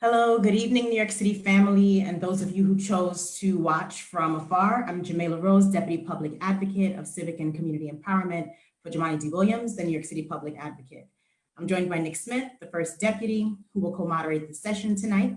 Hello, good evening, New York City family, and those of you who chose to watch from afar. I'm Xamayla Rose, Deputy Public Advocate of Civic and Community Empowerment for Jumaane D. Williams, the New York City Public Advocate. I'm joined by Nick Smith, the first deputy, who will co-moderate the session tonight.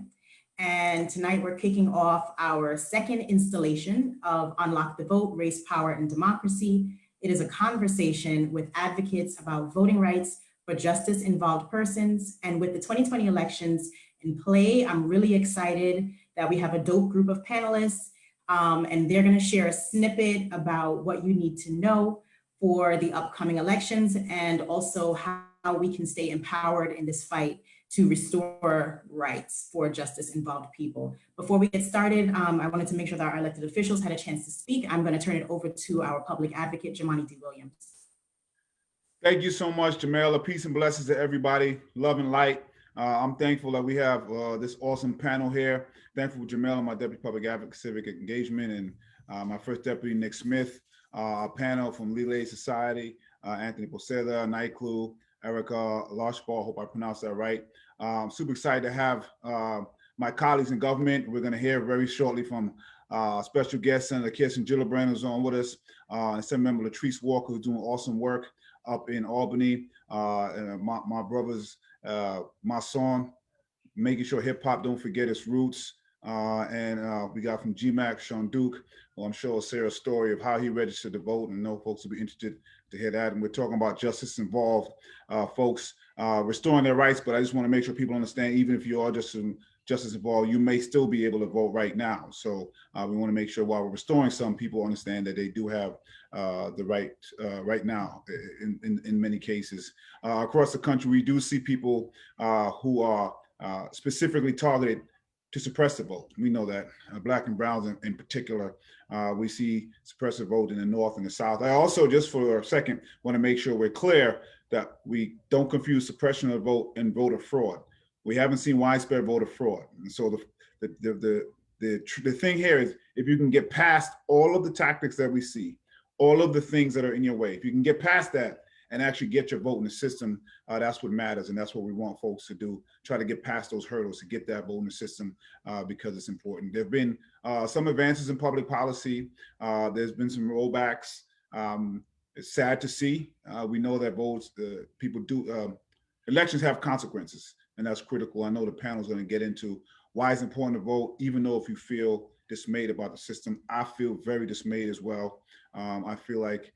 And tonight we're kicking off our second installation of Unlock the Vote, Race, Power, and Democracy. It is a conversation with advocates about voting rights for justice-involved persons. And with the 2020 elections in play, I'm really excited that we have a dope group of panelists, and they're going to share a snippet about what you need to know for the upcoming elections, and also how we can stay empowered in this fight to restore rights for justice-involved people. Before we get started, I wanted to make sure that our elected officials had a chance to speak. I'm going to turn it over to our public advocate, Jumaane D. Williams. Thank you so much, Xamayla. Peace and blessings to everybody. Love and light. I'm thankful that we have this awesome panel here. Thankful for Xamayla, my Deputy Public Advocate, Civic Engagement, and my first deputy, Nick Smith, a panel from Lille Society, Anthony Posada, NYCLU, Erika, Lorshbough, I hope I pronounced that right. Super excited to have my colleagues in government. We're gonna hear very shortly from special guest Senator Kirsten Gillibrand, who's on with us, and Assemblymember Latrice Walker, who's doing awesome work up in Albany, and my brothers, Mysonne, making sure hip hop don't forget its roots. And we got from G-MACC, Shanduke, who I'm sure will share a story of how he registered to vote, and know folks will be interested to hear that. And we're talking about justice involved folks restoring their rights, but I just want to make sure people understand, even if you are justice involved, you may still be able to vote right now. So we want to make sure while we're restoring some, people understand that they do have the right right now in many cases. Across the country, we do see people who are specifically targeted to suppress the vote. We know that, Black and browns in particular. We see suppressive vote in the North and the South. I also, just for a second, want to make sure we're clear that we don't confuse suppression of vote and voter fraud. We haven't seen widespread voter fraud. And so the thing here is, if you can get past all of the tactics that we see, all of the things that are in your way, if you can get past that and actually get your vote in the system, that's what matters. And that's what we want folks to do, try to get past those hurdles to get that vote in the system, because it's important. There have been some advances in public policy. There's been some rollbacks. It's sad to see. We know that votes, people do, elections have consequences, and that's critical. I know the panel is going to get into why it's important to vote, even though if you feel dismayed about the system. I feel very dismayed as well. I feel like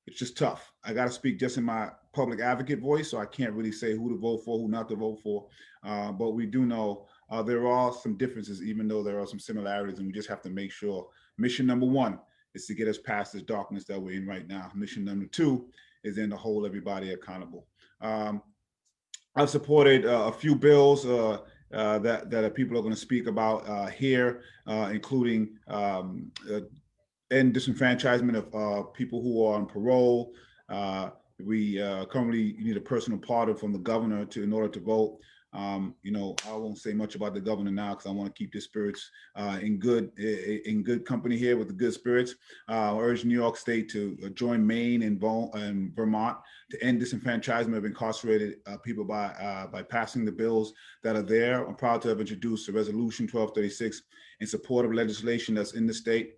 it's just tough. I got to speak just in my public advocate voice, so I can't really say who to vote for, who not to vote for. But we do know there are some differences, even though there are some similarities, and we just have to make sure mission number one is to get us past this darkness that we're in right now. Mission number two is then to hold everybody accountable. I've supported a few bills that people are going to speak about here, including end disenfranchisement of people who are on parole. We currently need a personal pardon from the governor in order to vote. You know, I won't say much about the governor now because I want to keep the spirits in good company here with the good spirits. I urge New York State to join Maine and Vermont to end disenfranchisement of incarcerated people by passing the bills that are there. I'm proud to have introduced a resolution 1236 in support of legislation that's in the state.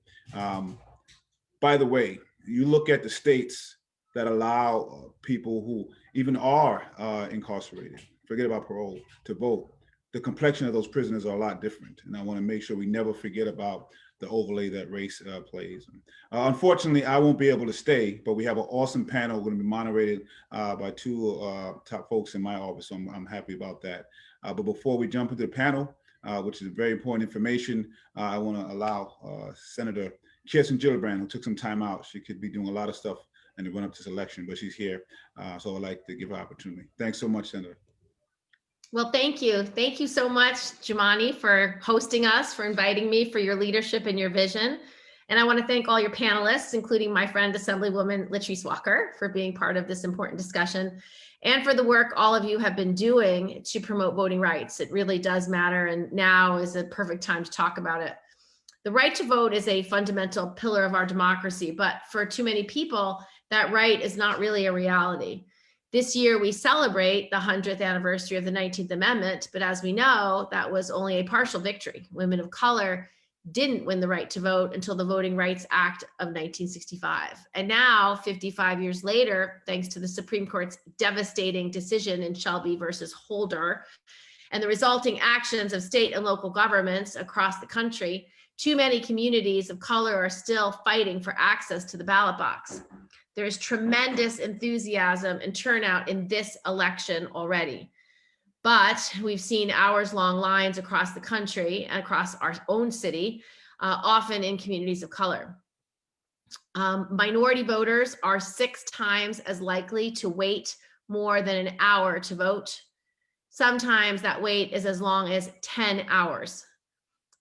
By the way, you look at the states that allow people who even are incarcerated, forget about parole, to vote. The complexion of those prisoners are a lot different. And I want to make sure we never forget about the overlay that race plays. Unfortunately, I won't be able to stay, but we have an awesome panel going to be moderated by two top folks in my office. So I'm happy about that. But before we jump into the panel, which is very important information, I want to allow Senator Kirsten Gillibrand, who took some time out. She could be doing a lot of stuff in the run up to this election, but she's here. So I'd like to give her opportunity. Thanks so much, Senator. Well, thank you. Thank you so much, Jumaane, for hosting us, for inviting me, for your leadership and your vision. And I want to thank all your panelists, including my friend, Assemblywoman Latrice Walker, for being part of this important discussion, and for the work all of you have been doing to promote voting rights. It really does matter, and now is a perfect time to talk about it. The right to vote is a fundamental pillar of our democracy, but for too many people, that right is not really a reality. This year, we celebrate the 100th anniversary of the 19th Amendment, but as we know, that was only a partial victory. Women of color didn't win the right to vote until the Voting Rights Act of 1965. And now, 55 years later, thanks to the Supreme Court's devastating decision in Shelby versus Holder, and the resulting actions of state and local governments across the country, too many communities of color are still fighting for access to the ballot box. There's tremendous enthusiasm and turnout in this election already. But we've seen hours-long lines across the country and across our own city, often in communities of color. Minority voters are 6 times as likely to wait more than an hour to vote. Sometimes that wait is as long as 10 hours.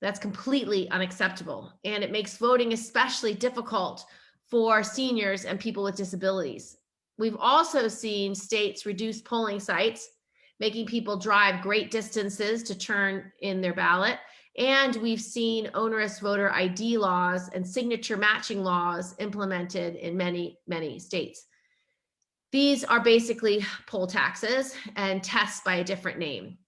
That's completely unacceptable, and it makes voting especially difficult for seniors and people with disabilities. We've also seen states reduce polling sites, making people drive great distances to turn in their ballot. And we've seen onerous voter ID laws and signature matching laws implemented in many, many states. These are basically poll taxes and tests by a different name.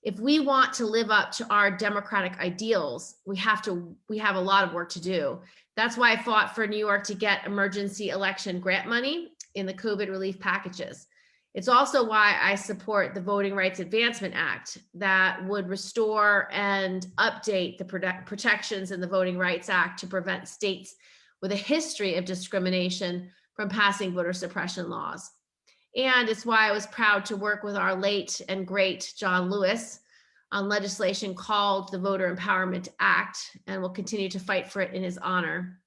If we want to live up to our democratic ideals, we have a lot of work to do. That's why I fought for New York to get emergency election grant money in the COVID relief packages. It's also why I support the Voting Rights Advancement Act that would restore and update the protections in the Voting Rights Act to prevent states with a history of discrimination from passing voter suppression laws. And it's why I was proud to work with our late and great John Lewis on legislation called the Voter Empowerment Act, and will continue to fight for it in his honor.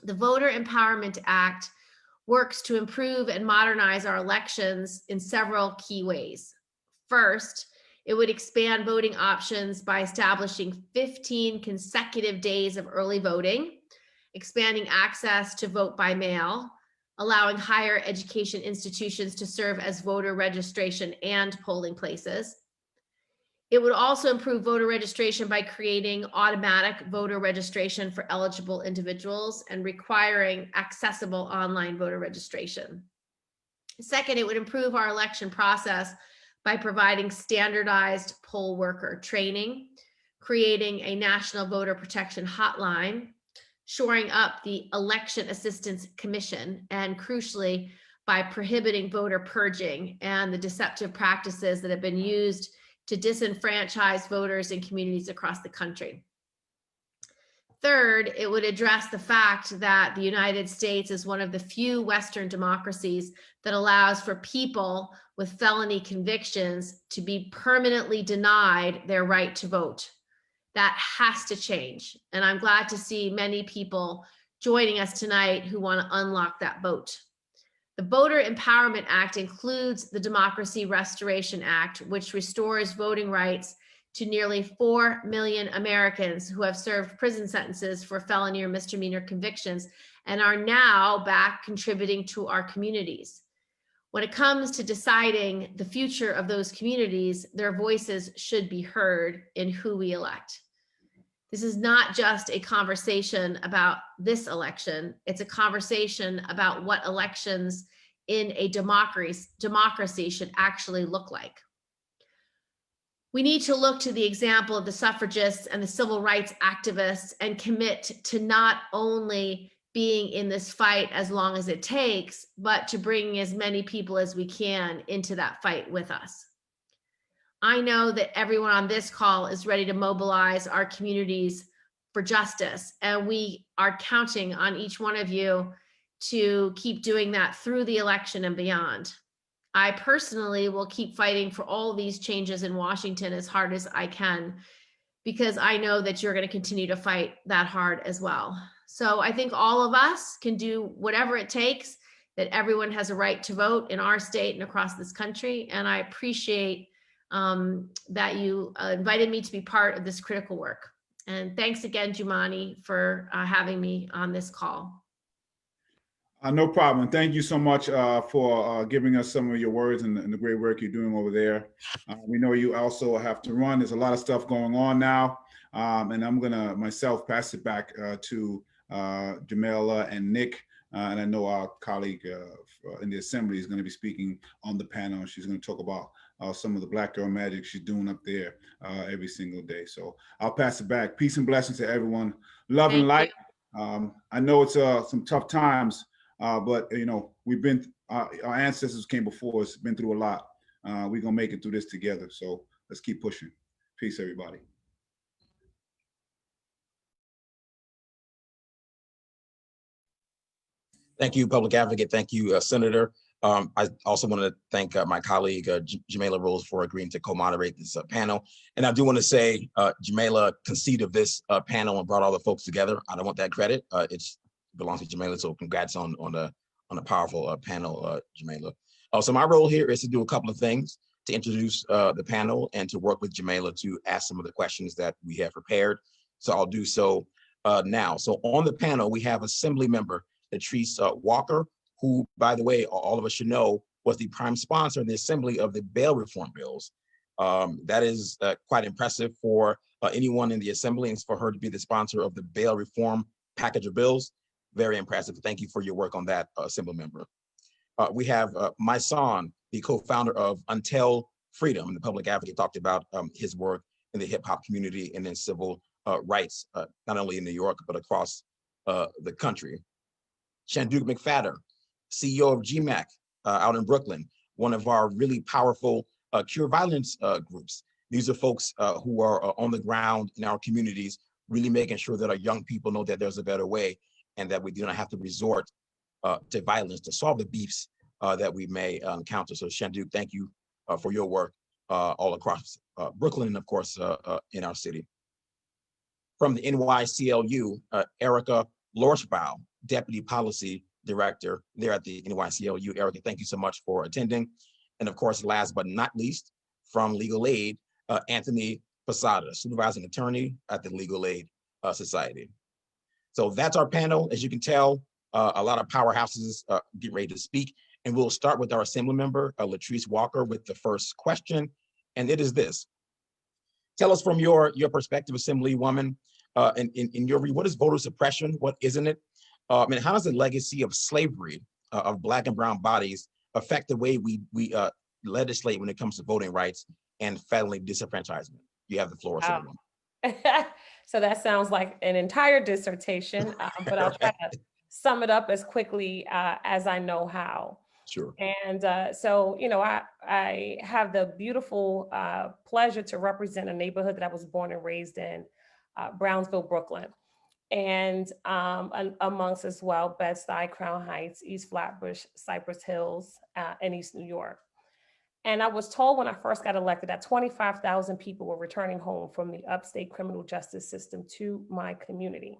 The Voter Empowerment Act works to improve and modernize our elections in several key ways. First, it would expand voting options by establishing 15 consecutive days of early voting, expanding access to vote by mail, allowing higher education institutions to serve as voter registration and polling places. It would also improve voter registration by creating automatic voter registration for eligible individuals and requiring accessible online voter registration. Second, it would improve our election process by providing standardized poll worker training, creating a national voter protection hotline, shoring up the Election Assistance Commission, and crucially, by prohibiting voter purging and the deceptive practices that have been used to disenfranchise voters in communities across the country. Third, it would address the fact that the United States is one of the few Western democracies that allows for people with felony convictions to be permanently denied their right to vote. That has to change. And I'm glad to see many people joining us tonight who want to unlock that vote. The Voter Empowerment Act includes the Democracy Restoration Act, which restores voting rights to nearly 4 million Americans who have served prison sentences for felony or misdemeanor convictions and are now back contributing to our communities. When it comes to deciding the future of those communities, their voices should be heard in who we elect. This is not just a conversation about this election. It's a conversation about what elections in a democracy should actually look like. We need to look to the example of the suffragists and the civil rights activists and commit to not only being in this fight as long as it takes, but to bring as many people as we can into that fight with us. I know that everyone on this call is ready to mobilize our communities for justice, and we are counting on each one of you to keep doing that through the election and beyond. I personally will keep fighting for all these changes in Washington as hard as I can, because I know that you're going to continue to fight that hard as well. So I think all of us can do whatever it takes, that everyone has a right to vote in our state and across this country. And I appreciate that you invited me to be part of this critical work. And thanks again, Jumaane, for having me on this call. No problem. Thank you so much for giving us some of your words and the great work you're doing over there. We know you also have to run. There's a lot of stuff going on now. And I'm going to myself pass it back to Xamayla and Nick And I know our colleague in the Assembly is going to be speaking on the panel, and she's going to talk about some of the Black girl magic she's doing up there every single day. So I'll pass it back. Peace and blessings to everyone. Love and light. I know it's some tough times, but you know, we've been, our ancestors came before us, been through a lot. We're gonna make it through this together. So let's keep pushing. Peace, everybody. Thank you, Public Advocate. Thank you, Senator. I also want to thank my colleague, Xamayla Rose, for agreeing to co-moderate this panel. And I do want to say, Xamayla conceived of this panel and brought all the folks together. I don't want that credit. It belongs to Xamayla, so congrats on a powerful panel, Xamayla. So my role here is to do a couple of things, to introduce the panel and to work with Xamayla to ask some of the questions that we have prepared. So I'll do so now. So on the panel, we have Assembly Member Latrice Walker, who, by the way, all of us should know, was the prime sponsor in the Assembly of the bail reform bills. That is quite impressive for anyone in the Assembly, and for her to be the sponsor of the bail reform package of bills. Very impressive. Thank you for your work on that, Assembly Member. We have Mysonne, the co-founder of Until Freedom. The Public Advocate talked about his work in the hip hop community and in civil rights, not only in New York, but across the country. Shanduke McPhatter, CEO of G-MACC out in Brooklyn, one of our really powerful cure violence groups. These are folks who are on the ground in our communities, really making sure that our young people know that there's a better way and that we do not have to resort to violence to solve the beefs that we may encounter. So Shanduke, thank you for your work all across Brooklyn and of course in our city. From the NYCLU, Erika Lorshbough, Deputy Policy Director there at the NYCLU. Erika, thank you so much for attending. And of course, last but not least, from Legal Aid, Anthony Posada, Supervising Attorney at the Legal Aid Society. So that's our panel. As you can tell, a lot of powerhouses get ready to speak. And we'll start with our Assembly Member, Latrice Walker, with the first question. And it is this. Tell us from your perspective, Assemblywoman, in your view, what is voter suppression? What isn't it? And how does the legacy of slavery of Black and brown bodies affect the way we legislate when it comes to voting rights and felony disenfranchisement? You have the floor, Assemblywoman. So that sounds like an entire dissertation, but I'll try to sum it up as quickly as I know how. Sure. And so, you know, I have the beautiful pleasure to represent a neighborhood that I was born and raised in, Brownsville, Brooklyn. And amongst as well, Bed-Stuy, Crown Heights, East Flatbush, Cypress Hills, and East New York. And I was told when I first got elected that 25,000 people were returning home from the upstate criminal justice system to my community.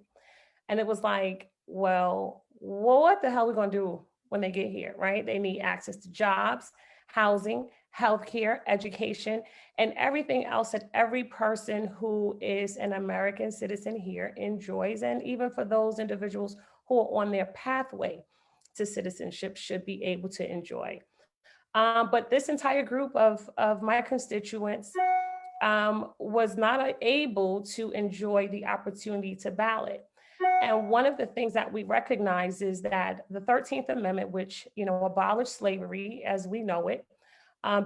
And it was like, well, what the hell are we gonna do when they get here, right? They need access to jobs, housing, healthcare, education, and everything else that every person who is an American citizen here enjoys. And even for those individuals who are on their pathway to citizenship should be able to enjoy. But this entire group of my constituents was not able to enjoy the opportunity to ballot. And one of the things that we recognize is that the 13th Amendment, which, you know, abolished slavery as we know it,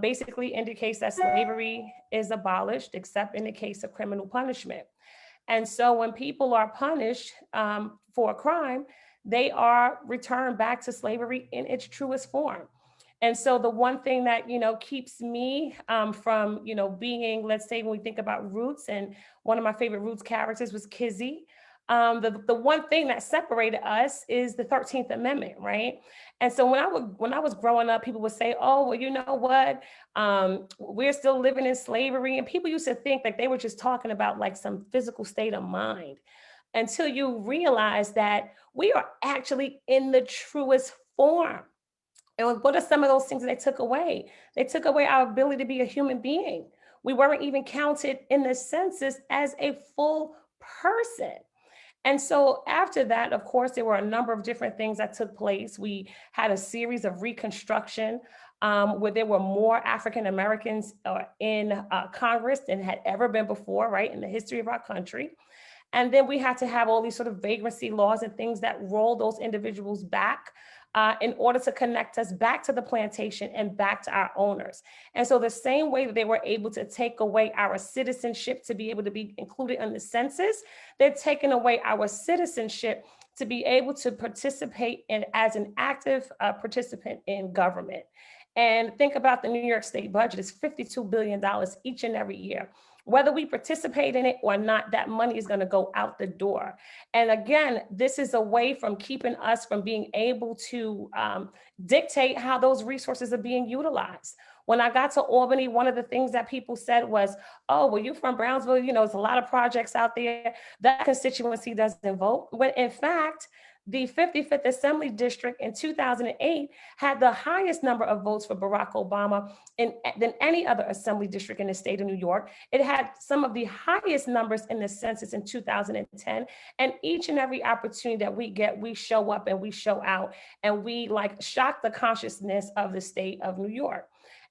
basically indicates that slavery is abolished except in the case of criminal punishment. And so when people are punished for a crime, they are returned back to slavery in its truest form. And so the one thing that, you know, keeps me from, you know, being, let's say when we think about Roots, and one of my favorite Roots characters was Kizzy. The one thing that separated us is the 13th Amendment, right? And so when I was growing up, people would say, oh, well, you know what? We're still living in slavery. And people used to think that they were just talking about like some physical state of mind, until you realize that we are actually in the truest form. And what are some of those things that they took away? They took away our ability to be a human being. We weren't even counted in the census as a full person. And so after that, of course, there were a number of different things that took place. We had a series of Reconstruction where there were more African Americans in Congress than had ever been before, right, in the history of our country. And then we had to have all these sort of vagrancy laws and things that roll those individuals back in order to connect us back to the plantation and back to our owners. And so the same way that they were able to take away our citizenship to be able to be included in the census, they're taking away our citizenship to be able to participate in as an active participant in government. And think about the New York State budget. It's $52 billion each and every year. Whether we participate in it or not, that money is going to go out the door. And again, this is a way from keeping us from being able to dictate how those resources are being utilized. When I got to Albany, one of the things that people said was, oh, well, you're from Brownsville, you know, there's a lot of projects out there. That constituency doesn't vote. When in fact, the 55th Assembly District in 2008 had the highest number of votes for Barack Obama than any other Assembly District in the state of New York. It had some of the highest numbers in the census in 2010. And each and every opportunity that we get, we show up and we show out and we like shock the consciousness of the state of New York.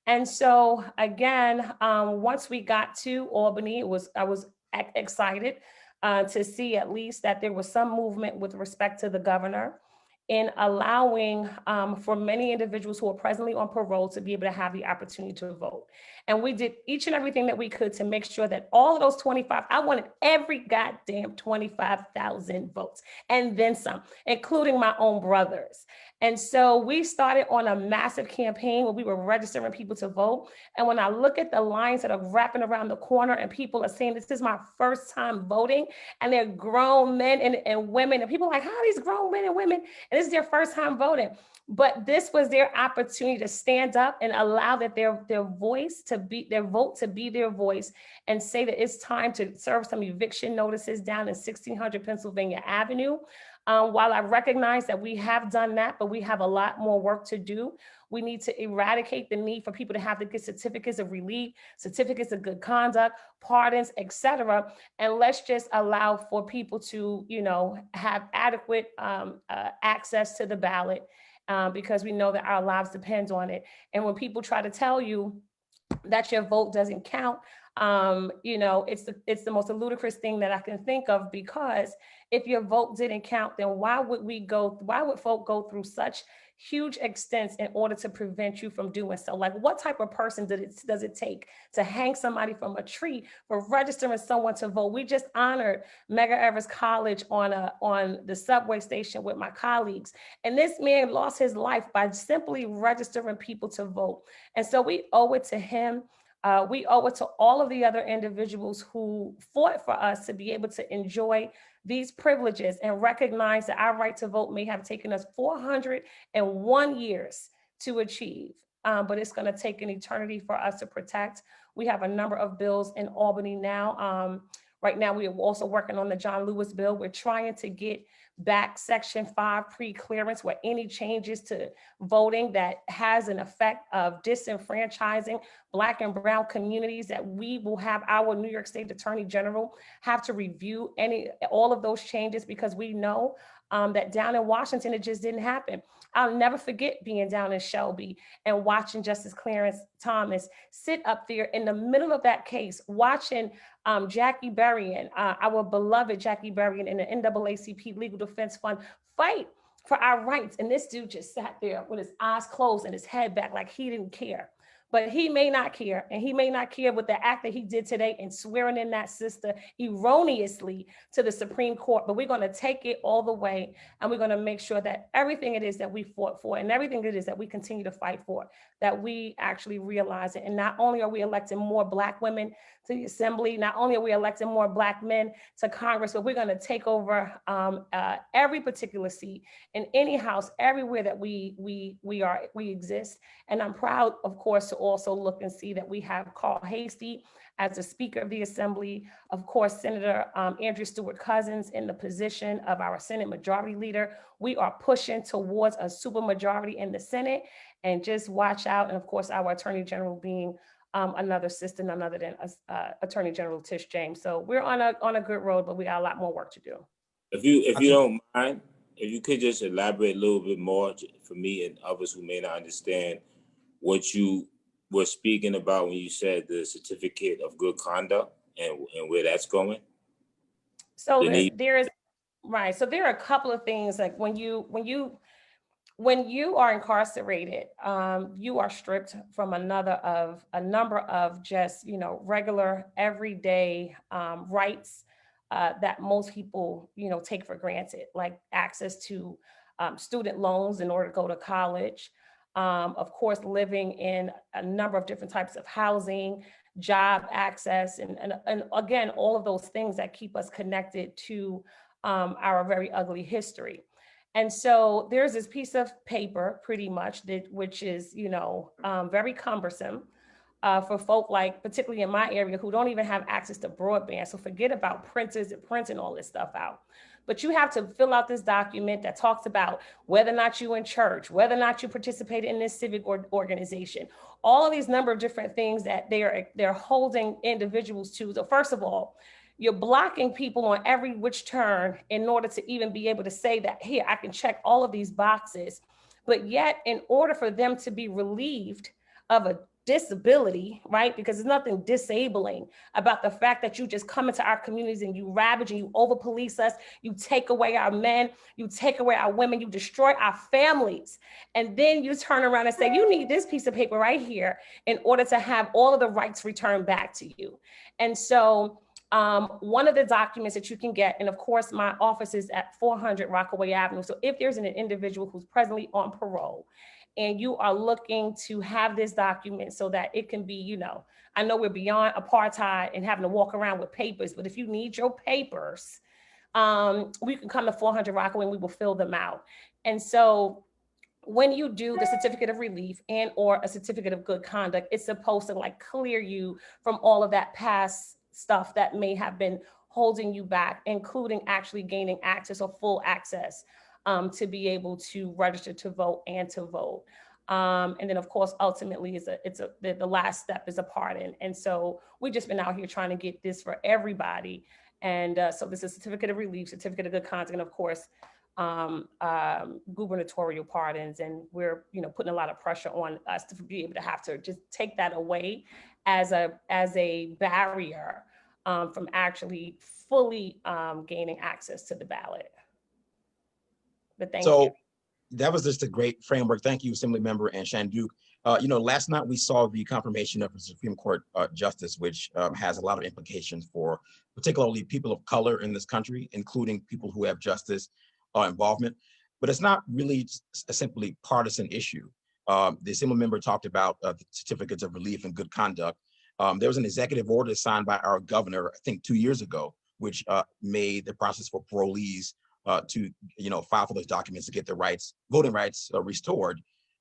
And so again, once we got to Albany, I was excited to see at least that there was some movement with respect to the governor in allowing for many individuals who are presently on parole to be able to have the opportunity to vote. And we did each and everything that we could to make sure that all of those 25, I wanted every goddamn 25,000 votes and then some, including my own brothers. And so we started on a massive campaign where we were registering people to vote. And when I look at the lines that are wrapping around the corner and people are saying, this is my first time voting, and they're grown men and women, and people are like, how are these grown men and women? And this is their first time voting. But this was their opportunity to stand up and allow that their voice to be their vote to be their voice and say that it's time to serve some eviction notices down in 1600 Pennsylvania Avenue. While I recognize that we have done that, but we have a lot more work to do. We need to eradicate the need for people to have to get certificates of relief, certificates of good conduct, pardons, etc. And let's just allow for people to, you know, have adequate access to the ballot because we know that our lives depend on it. And when people try to tell you that your vote doesn't count, you know, it's the most ludicrous thing that I can think of, because if your vote didn't count, then why would folk go through such huge extents in order to prevent you from doing so? Like, what type of person does it take to hang somebody from a tree for registering someone to vote? We just honored Medgar Evers College on the subway station with my colleagues. And this man lost his life by simply registering people to vote. And so we owe it to him. We owe it to all of the other individuals who fought for us to be able to enjoy these privileges and recognize that our right to vote may have taken us 401 years to achieve, but it's going to take an eternity for us to protect. We have a number of bills in Albany now. Right now, we are also working on the John Lewis bill. We're trying to get back Section 5 pre-clearance, where any changes to voting that has an effect of disenfranchising Black and Brown communities, that we will have our New York State Attorney General have to review all of those changes, because we know that down in Washington, it just didn't happen. I'll never forget being down in Shelby and watching Justice Clarence Thomas sit up there in the middle of that case, watching Jackie Berrien, our beloved Jackie Berrien in the NAACP Legal Defense Fund, fight for our rights. And this dude just sat there with his eyes closed and his head back like he didn't care. But he may not care, and he may not care with the act that he did today in swearing in that sister erroneously to the Supreme Court. But we're going to take it all the way, and we're going to make sure that everything it is that we fought for and everything it is that we continue to fight for, that we actually realize it. And not only are we electing more Black women to the Assembly, not only are we electing more Black men to Congress, but we're going to take over every particular seat in any house, everywhere that we exist. And I'm proud, of course, to also look and see that we have Carl Hastie as the Speaker of the Assembly, of course, Senator Andrew Stewart Cousins in the position of our Senate Majority Leader. We are pushing towards a supermajority in the Senate, and just watch out. And of course, our Attorney General being another sister, none other than Attorney General Tish James. So we're on a good road, but we got a lot more work to do. If you don't mind, if you could just elaborate a little bit more for me and others who may not understand what you were speaking about when you said the certificate of good conduct and where that's going. So They need- there is, right. So there are a couple of things like when you are incarcerated, you are stripped from a number of just, regular everyday rights that most people, take for granted, like access to student loans in order to go to college. Of course, living in a number of different types of housing, job access, and again, all of those things that keep us connected to our very ugly history. And so there's this piece of paper, pretty much, which is, very cumbersome for folk like, particularly in my area, who don't even have access to broadband. So forget about printers and printing all this stuff out. But you have to fill out this document that talks about whether or not you in church, whether or not you participated in this civic organization, all of these number of different things that they're holding individuals to. So first of all, you're blocking people on every which turn in order to even be able to say that, here, I can check all of these boxes. But yet, in order for them to be relieved of a disability, right? Because there's nothing disabling about the fact that you just come into our communities and you ravage and you over police us, you take away our men, you take away our women, you destroy our families. And then you turn around and say, you need this piece of paper right here in order to have all of the rights returned back to you. And so one of the documents that you can get, and of course, my office is at 400 Rockaway Avenue. So if there's an individual who's presently on parole and you are looking to have this document so that it can be, I know we're beyond apartheid and having to walk around with papers, but if you need your papers, we can come to 400 Rockaway and we will fill them out. And so when you do the certificate of relief and or a certificate of good conduct, it's supposed to like clear you from all of that past stuff that may have been holding you back, including actually gaining access or full access to be able to register to vote and to vote. And then of course, ultimately the last step is a pardon. And so we've just been out here trying to get this for everybody. And so this is a certificate of relief, certificate of good conduct, and of course, gubernatorial pardons. And we're, putting a lot of pressure on us to be able to have to just take that away as a barrier from actually fully gaining access to the ballot. But thank you. That was just a great framework. Thank you, Assembly Member and Shanduke. Last night we saw the confirmation of a Supreme Court justice, which has a lot of implications for particularly people of color in this country, including people who have justice involvement. But it's not really a simply partisan issue. The Assembly Member talked about the certificates of relief and good conduct. There was an executive order signed by our governor, I think 2 years ago, which made the process for parolees to file for those documents to get their rights, voting rights restored.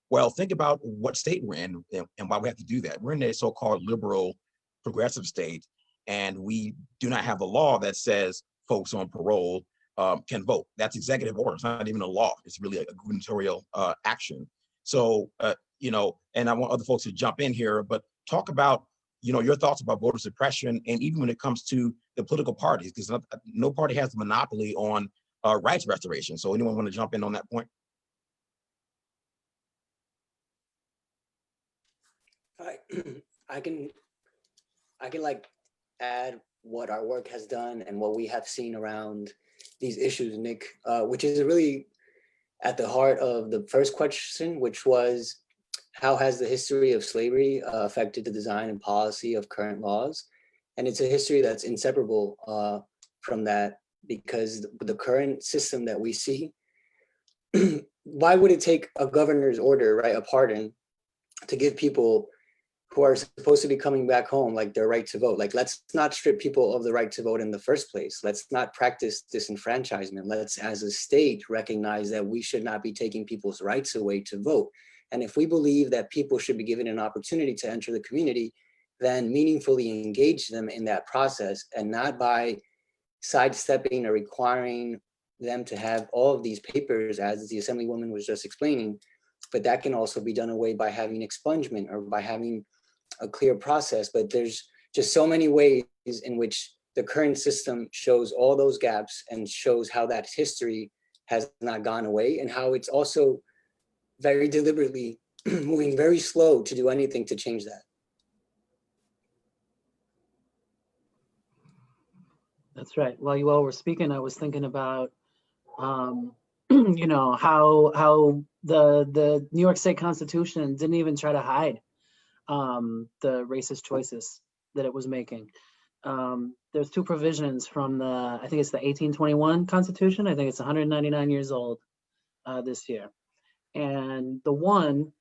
Well, think about what state we're in and why we have to do that. We're in a so-called liberal progressive state, and we do not have a law that says folks on parole can vote. That's executive order. It's not even a law. It's really a gubernatorial action. So, and I want other folks to jump in here, but talk about your thoughts about voter suppression, and even when it comes to the political parties, because no party has the monopoly on rights restoration. So anyone want to jump in on that point? I can like add what our work has done and what we have seen around these issues, Nick, which is really at the heart of the first question, which was, how has the history of slavery affected the design and policy of current laws? And it's a history that's inseparable from that, because the current system that we see, why would it take a governor's order, right, a pardon, to give people who are supposed to be coming back home like their right to vote? Like, let's not strip people of the right to vote in the first place. Let's not practice disenfranchisement. Let's, as a state, recognize that we should not be taking people's rights away to vote. And if we believe that people should be given an opportunity to enter the community, then meaningfully engage them in that process, and not by sidestepping or requiring them to have all of these papers, as the Assemblywoman was just explaining. But that can also be done away by having expungement or by having a clear process. But there's just so many ways in which the current system shows all those gaps and shows how that history has not gone away, and how it's also very deliberately moving very slow to do anything to change that. That's right. While you all were speaking, I was thinking about, you know, how the New York State Constitution didn't even try to hide the racist choices that it was making. There's two provisions from I think it's the 1821 Constitution. I think it's 199 years old this year. And the one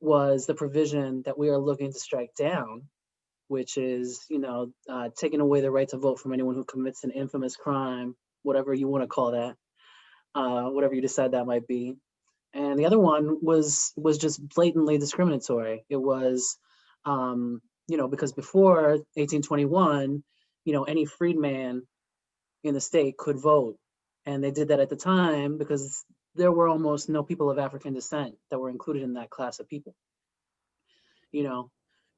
was the provision that we are looking to strike down, which is, you know, taking away the right to vote from anyone who commits an infamous crime, whatever you want to call that, whatever you decide that might be. And the other one was just blatantly discriminatory. It was, you know, because before 1821, you know, any freedman in the state could vote. And they did that at the time because there were almost no people of African descent that were included in that class of people. You know,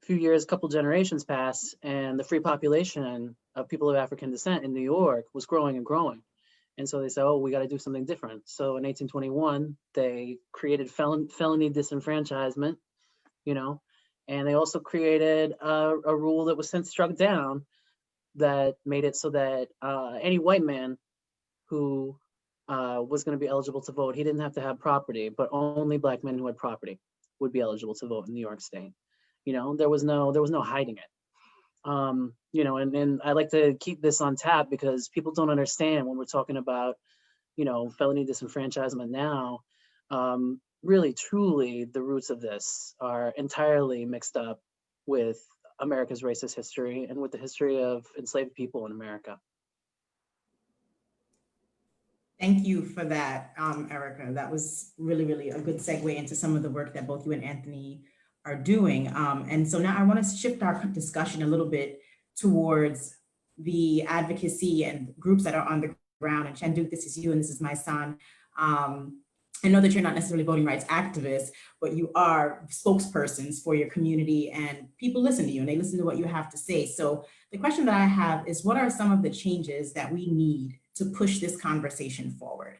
a few years, couple generations passed, and the free population of people of African descent in New York was growing and growing. And so they said, oh, we got to do something different. So in 1821, they created felony disenfranchisement, you know, and they also created a rule that was since struck down that made it so that any white man who was going to be eligible to vote, he didn't have to have property, but only Black men who had property would be eligible to vote in New York State. You know, there was no hiding it. You know, and I like to keep this on tap because people don't understand when we're talking about, you know, felony disenfranchisement now. Really, truly, the roots of this are entirely mixed up with America's racist history and with the history of enslaved people in America. Thank you for that, Erika. That was really, really a good segue into some of the work that both you and Anthony are doing. And so now I want to shift our discussion a little bit towards the advocacy and groups that are on the ground. And Shanduke, this is you and this is Mysonne. I know that you're not necessarily voting rights activists, but you are spokespersons for your community and people listen to you and they listen to what you have to say. So the question that I have is, what are some of the changes that we need to push this conversation forward?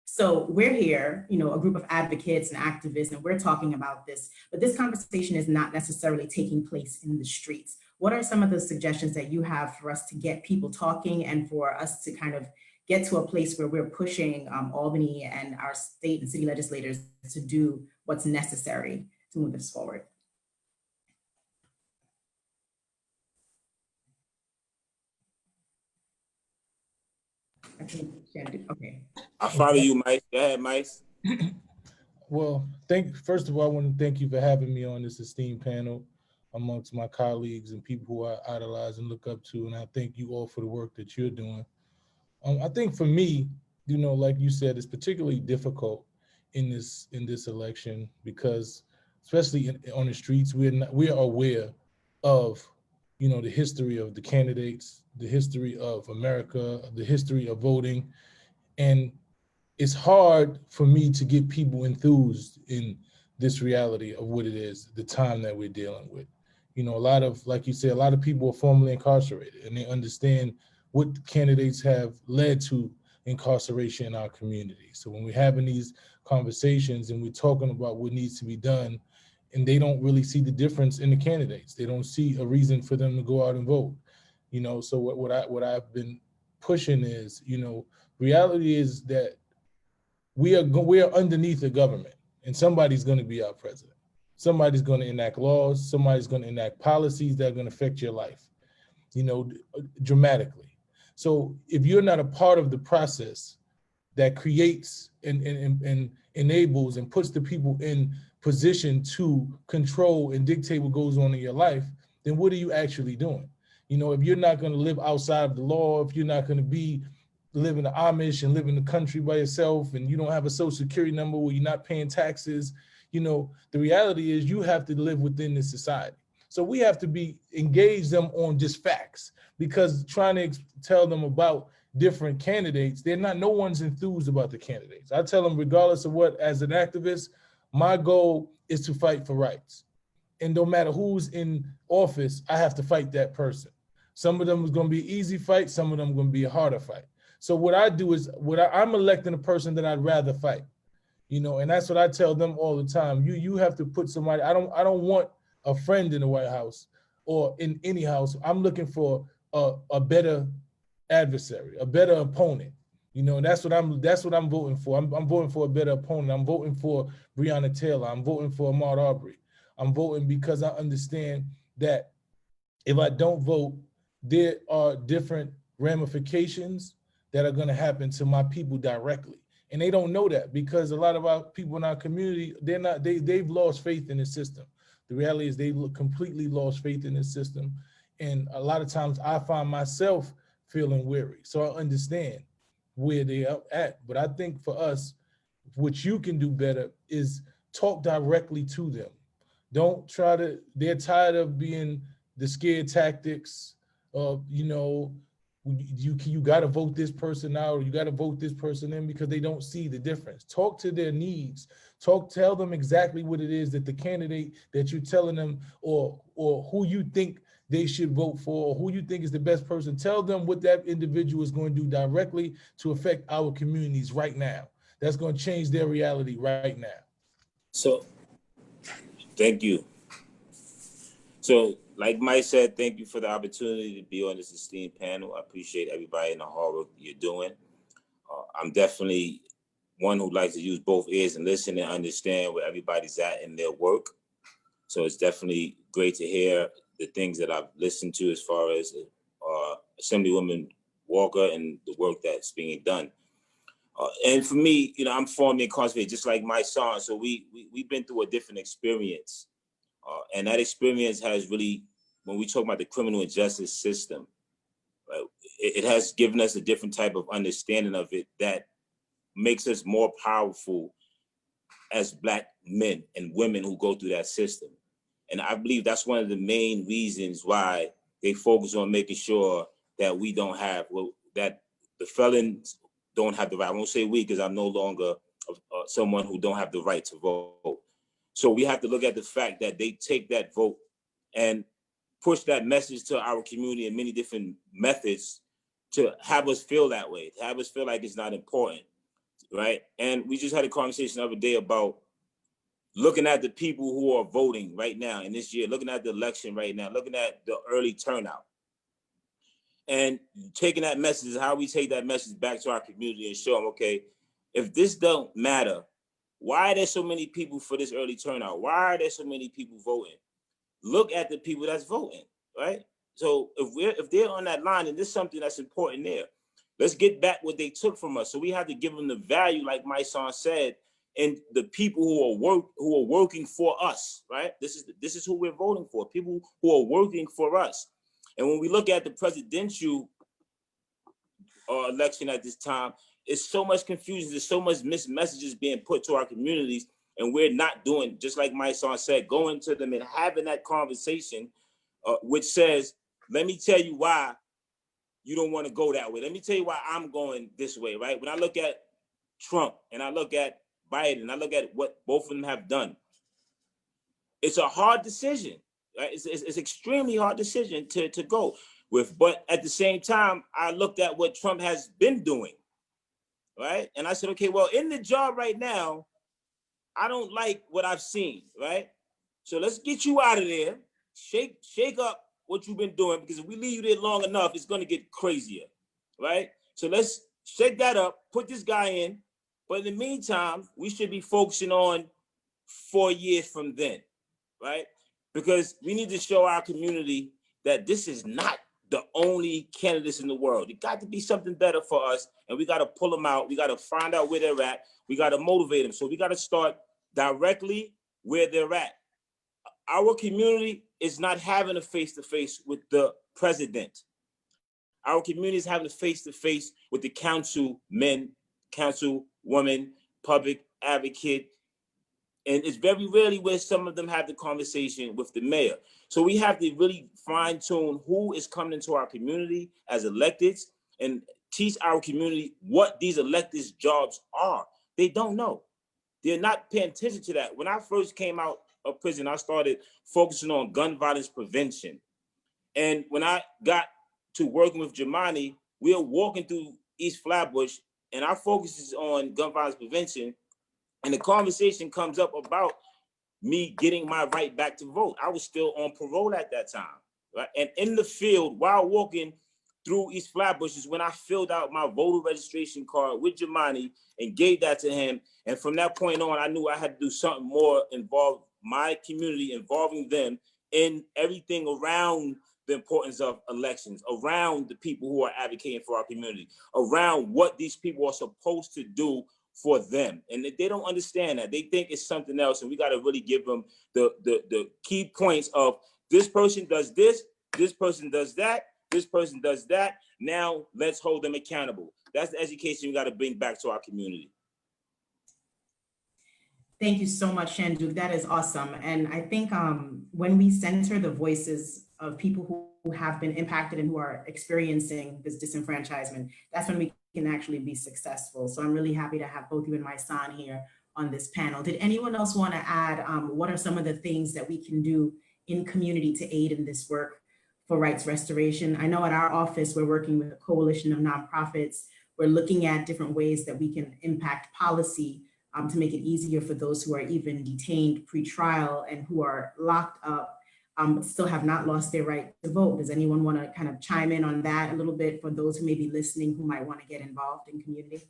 So we're here, you know, a group of advocates and activists, and we're talking about this, but this conversation is not necessarily taking place in the streets. What are some of the suggestions that you have for us to get people talking and for us to kind of get to a place where we're pushing Albany and our state and city legislators to do what's necessary to move this forward? Okay. I follow you, Mike. Go ahead, Mike. Well, first of all, I want to thank you for having me on this esteemed panel amongst my colleagues and people who I idolize and look up to. And I thank you all for the work that you're doing. I think for me, you know, like you said, it's particularly difficult in this election because, especially on the streets, we are aware of, you know, the history of the candidates, the history of America, the history of voting, and it's hard for me to get people enthused in this reality of what it is, the time that we're dealing with. You know, a lot of, like you said, a lot of people are formerly incarcerated and they understand what candidates have led to incarceration in our community. So when we're having these conversations and we're talking about what needs to be done, and they don't really see the difference in the candidates, they don't see a reason for them to go out and vote. You know, so what I've been pushing is, you know, reality is that we are underneath the government, and somebody's going to be our president. Somebody's going to enact laws. Somebody's going to enact policies that are going to affect your life, you know, dramatically. So if you're not a part of the process that creates and enables and puts the people in position to control and dictate what goes on in your life, then what are you actually doing? You know, if you're not going to live outside of the law, if you're not going to live in the Amish and live in the country by yourself, and you don't have a social security number where you're not paying taxes, you know, the reality is you have to live within this society. So we have to engage them on just facts, because trying to tell them about different candidates, no one's enthused about the candidates. I tell them, regardless of what, as an activist, my goal is to fight for rights. And no matter who's in office, I have to fight that person. Some of them is going to be an easy fight. Some of them are going to be a harder fight. So what I do is, I'm electing a person that I'd rather fight, you know, and that's what I tell them all the time. You have to put somebody. I don't want a friend in the White House or in any house. I'm looking for a better adversary, a better opponent. You know, and that's what I'm voting for. I'm voting for a better opponent. I'm voting for Breonna Taylor. I'm voting for Ahmaud Arbery. I'm voting because I understand that if I don't vote, there are different ramifications that are going to happen to my people directly. And they don't know that because a lot of our people in our community, they've lost faith in the system. The reality is they completely lost faith in the system. And a lot of times I find myself feeling weary. So I understand where they are at. But I think for us, what you can do better is talk directly to them. Don't try to, they're tired of being the scared tactics of, you know, you got to vote this person out or you got to vote this person in because they don't see the difference. Talk to their needs. Tell them exactly what it is that the candidate that you're telling them or who you think they should vote for or who you think is the best person. Tell them what that individual is going to do directly to affect our communities right now. That's going to change their reality right now. So, thank you. So, like Mike said, thank you for the opportunity to be on this esteemed panel. I appreciate everybody and the hard work you're doing. I'm definitely one who likes to use both ears and listen and understand where everybody's at in their work. So it's definitely great to hear the things that I've listened to as far as Assemblywoman Walker and the work that's being done. And for me, you know, I'm formerly incarcerated, just like my son. So we've been through a different experience. And that experience has really, when we talk about the criminal justice system, it has given us a different type of understanding of it that makes us more powerful as Black men and women who go through that system. And I believe that's one of the main reasons why they focus on making sure that we don't have, that the felons don't have the right. I won't say we because I'm no longer someone who don't have the right to vote. So we have to look at the fact that they take that vote and push that message to our community in many different methods to have us feel that way, to have us feel like it's not important, right? And we just had a conversation the other day about looking at the people who are voting right now in this year, looking at the election right now, looking at the early turnout, and taking that message, how we take that message back to our community and show them, okay, if this don't matter, why are there so many people for this early turnout? Why are there so many people voting? Look at the people that's voting, right? So if they're on that line, and there's something that's important there, let's get back what they took from us. So we have to give them the value, like Mysonne said, and the people who are working for us, right? This is who we're voting for, people who are working for us. And when we look at the presidential election at this time, it's so much confusion, there's so much mixed messages being put to our communities, and we're not doing, just like Mysonne said, going to them and having that conversation, which says, let me tell you why you don't want to go that way. Let me tell you why I'm going this way, right? When I look at Trump and I look at Biden, and I look at what both of them have done, it's a hard decision, right? It's extremely hard decision to go with. But at the same time, I looked at what Trump has been doing, right? And I said, okay, well, in the job right now, I don't like what I've seen, right? So let's get you out of there, shake up what you've been doing, because if we leave you there long enough, it's going to get crazier, right? So let's shake that up, put this guy in. But in the meantime, we should be focusing on 4 years from then, right? Because we need to show our community that this is not the only candidates in the world. It got to be something better for us, and we got to pull them out. We got to find out where they're at. We got to motivate them. So we got to start directly where they're at. Our community is not having a face-to-face with the president. Our community is having a face-to-face with the councilmen, councilwoman, public advocate, and it's very rarely where some of them have the conversation with the mayor. So we have to really fine-tune who is coming into our community as electeds and teach our community what these electeds' jobs are. They don't know. They're not paying attention to that. When I first came out of prison, I started focusing on gun violence prevention. And when I got to working with Jumaane, we are walking through East Flatbush, and our focus is on gun violence prevention. And the conversation comes up about me getting my right back to vote. I was still on parole at that time, right? And in the field, while walking through East Flatbush is when I filled out my voter registration card with Jumaane and gave that to him. And from that point on, I knew I had to do something more, involve my community, involving them in everything around the importance of elections, around the people who are advocating for our community, around what these people are supposed to do for them. And they don't understand that. They think it's something else. And we got to really give them the key points of this person does this person does that, this person does that. Now let's hold them accountable. That's the education we got to bring back to our community. Thank you so much, Shanduke. That is awesome. And I think when we center the voices of people who have been impacted and who are experiencing this disenfranchisement, that's when we can actually be successful. So I'm really happy to have both you and Mysonne here on this panel. Did anyone else want to add what are some of the things that we can do in community to aid in this work for rights restoration? I know at our office, we're working with a coalition of nonprofits. We're looking at different ways that we can impact policy to make it easier for those who are even detained pre-trial and who are locked up, but still have not lost their right to vote. Does anyone want to kind of chime in on that a little bit for those who may be listening who might want to get involved in community?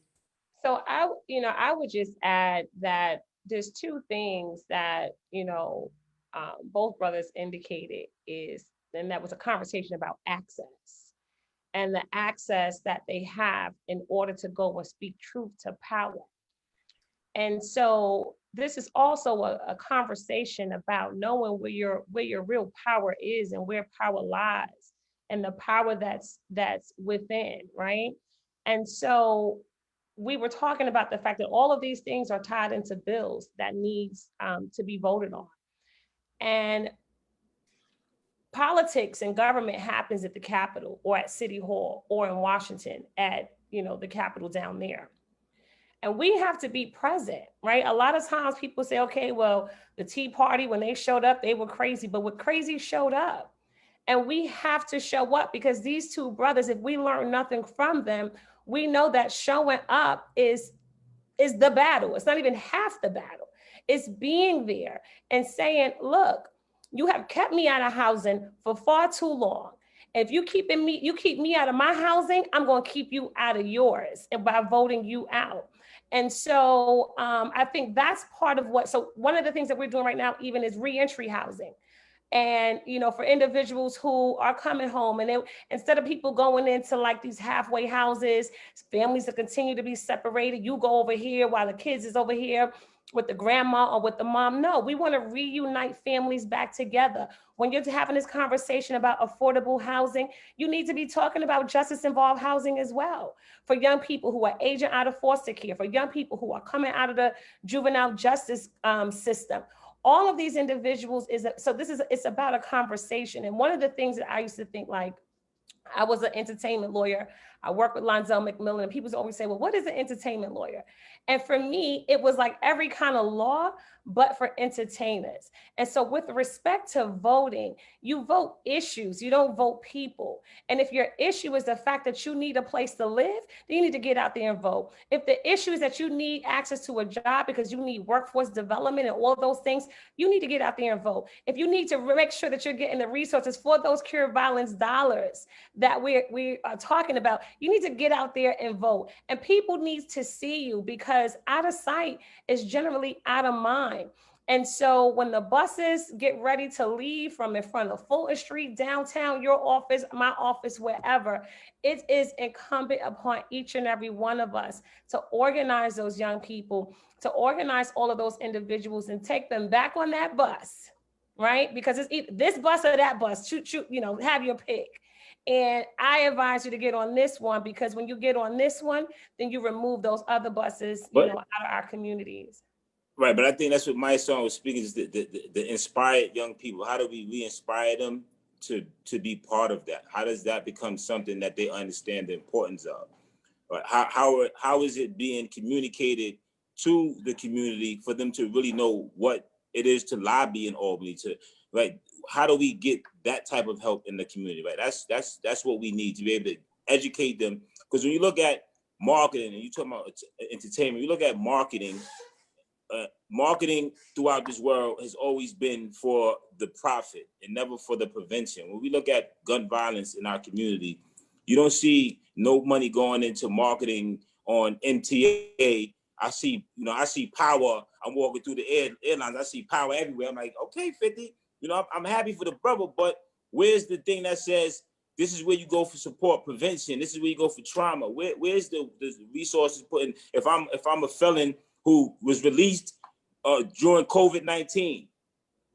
So I would just add that there's two things that, both brothers indicated and that was a conversation about access and the access that they have in order to go and speak truth to power. And so this is also a conversation about knowing where your real power is and where power lies and the power that's within, right? And so we were talking about the fact that all of these things are tied into bills that needs to be voted on. And politics and government happens at the Capitol or at City Hall or in Washington at, the Capitol down there. And we have to be present, right? A lot of times people say, okay, well, the Tea Party, when they showed up, they were crazy, but what crazy showed up. And we have to show up because these two brothers, if we learn nothing from them, we know that showing up is the battle. It's not even half the battle. It's being there and saying, look, you have kept me out of housing for far too long. If you keep me out of my housing, I'm going to keep you out of yours, and by voting you out. And so I think that's part of so one of the things that we're doing right now even is reentry housing. And, for individuals who are coming home and instead of people going into like these halfway houses, families that continue to be separated, you go over here while the kids is over here with the grandma or with the mom. No, we want to reunite families back together. When you're having this conversation about affordable housing, you need to be talking about justice-involved housing as well. For young people who are aging out of foster care, for young people who are coming out of the juvenile justice system. All of these individuals it's about a conversation. And one of the things that I used to think, like, I was an entertainment lawyer. I worked with Lonzo McMillan, and people always say, well, what is an entertainment lawyer? And for me, it was like every kind of law, but for entertainers. And so with respect to voting, you vote issues, you don't vote people. And if your issue is the fact that you need a place to live, then you need to get out there and vote. If the issue is that you need access to a job because you need workforce development and all of those things, you need to get out there and vote. If you need to make sure that you're getting the resources for those cure violence dollars that we are talking about, you need to get out there and vote. And people need to see you, because out of sight is generally out of mind. And so when the buses get ready to leave from in front of Fulton Street, downtown, your office, my office, wherever, it is incumbent upon each and every one of us to organize those young people, to organize all of those individuals and take them back on that bus, right? Because it's either this bus or that bus, shoot, have your pick. And I advise you to get on this one, because when you get on this one, then you remove those other buses, out of our communities. Right, but I think that's what Mysonne was speaking, is the inspired young people. How do we re-inspire them to be part of that? How does that become something that they understand the importance of? Right? How is it being communicated to the community for them to really know what it is to lobby in Albany? Right? How do we get that type of help in the community? Right? That's what we need to be able to educate them. Because when you look at marketing and you talk about entertainment, you look at marketing. Marketing throughout this world has always been for the profit and never for the prevention. When we look at gun violence in our community, You don't see no money going into marketing on NTA. I see power. I'm walking through the airlines. I see power everywhere. I'm like, okay, 50. I'm happy for the brother, but where's the thing that says this is where you go for support prevention? This is where you go for trauma. Where's the resources put in? If I'm a felon who was released during COVID-19,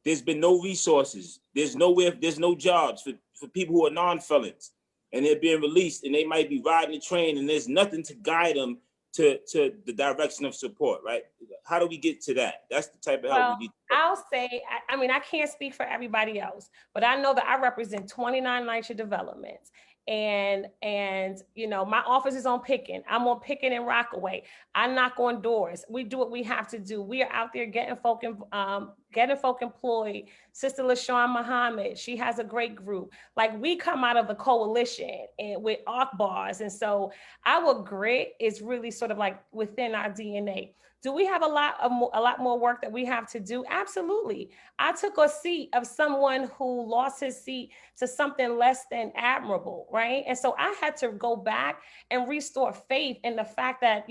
there's been no resources. There's no jobs for people who are non-felons, and they're being released, and they might be riding the train, and there's nothing to guide them to the direction of support, right? How do we get to that? That's the type of help we need. I'll say, I mean, I can't speak for everybody else, but I know that I represent 29 NYCLU developments. And my office is on Pickin. I'm on Pickin and Rockaway. I knock on doors. We do what we have to do. We are out there getting folk employed. Sister LaShawn Muhammad, she has a great group. Like, we come out of the coalition and with ARC bars. And so our grit is really sort of like within our DNA. Do we have a lot more work that we have to do? Absolutely. I took a seat of someone who lost his seat to something less than admirable, right? And so I had to go back and restore faith in the fact that,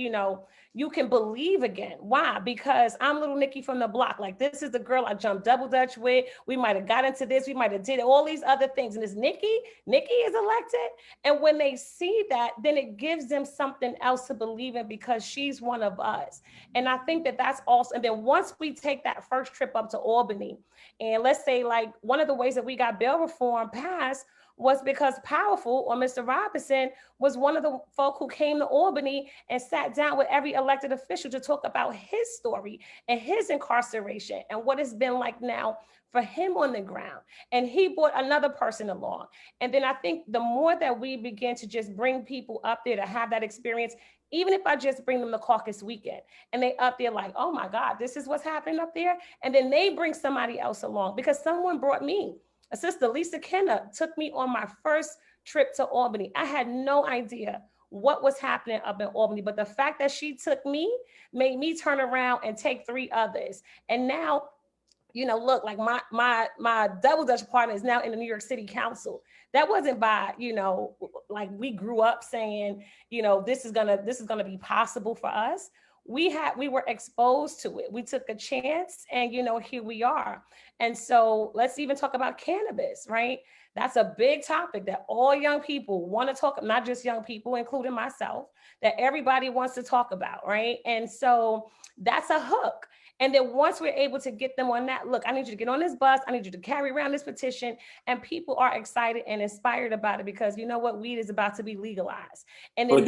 you can believe again. Why? Because I'm little Nikki from the block. Like, this is the girl I jumped double dutch with. We might have got into this. We might have did all these other things. And this Nikki is elected. And when they see that, then it gives them something else to believe in because she's one of us. And I think that that's also, and then once we take that first trip up to Albany, and let's say like one of the ways that we got bail reform passed was because Powerful, or Mr. Robinson, was one of the folk who came to Albany and sat down with every elected official to talk about his story and his incarceration and what it's been like now for him on the ground. And he brought another person along. And then I think the more that we begin to just bring people up there to have that experience, even if I just bring them the caucus weekend and they up there like, oh my God, this is what's happening up there. And then they bring somebody else along because someone brought me. A sister, Lisa Kenna, took me on my first trip to Albany. I had no idea what was happening up in Albany, but the fact that she took me made me turn around and take 3 others. And now, look, like my double dutch partner is now in the New York City Council. That wasn't by, like we grew up saying, this is gonna be possible for us. We were exposed to it. We took a chance and, here we are. And so let's even talk about cannabis, right? That's a big topic that all young people want to talk, not just young people, including myself, that everybody wants to talk about, right? And so that's a hook. And then once we're able to get them on that, look, I need you to get on this bus. I need you to carry around this petition. And people are excited and inspired about it because you know what? Weed is about to be legalized. And then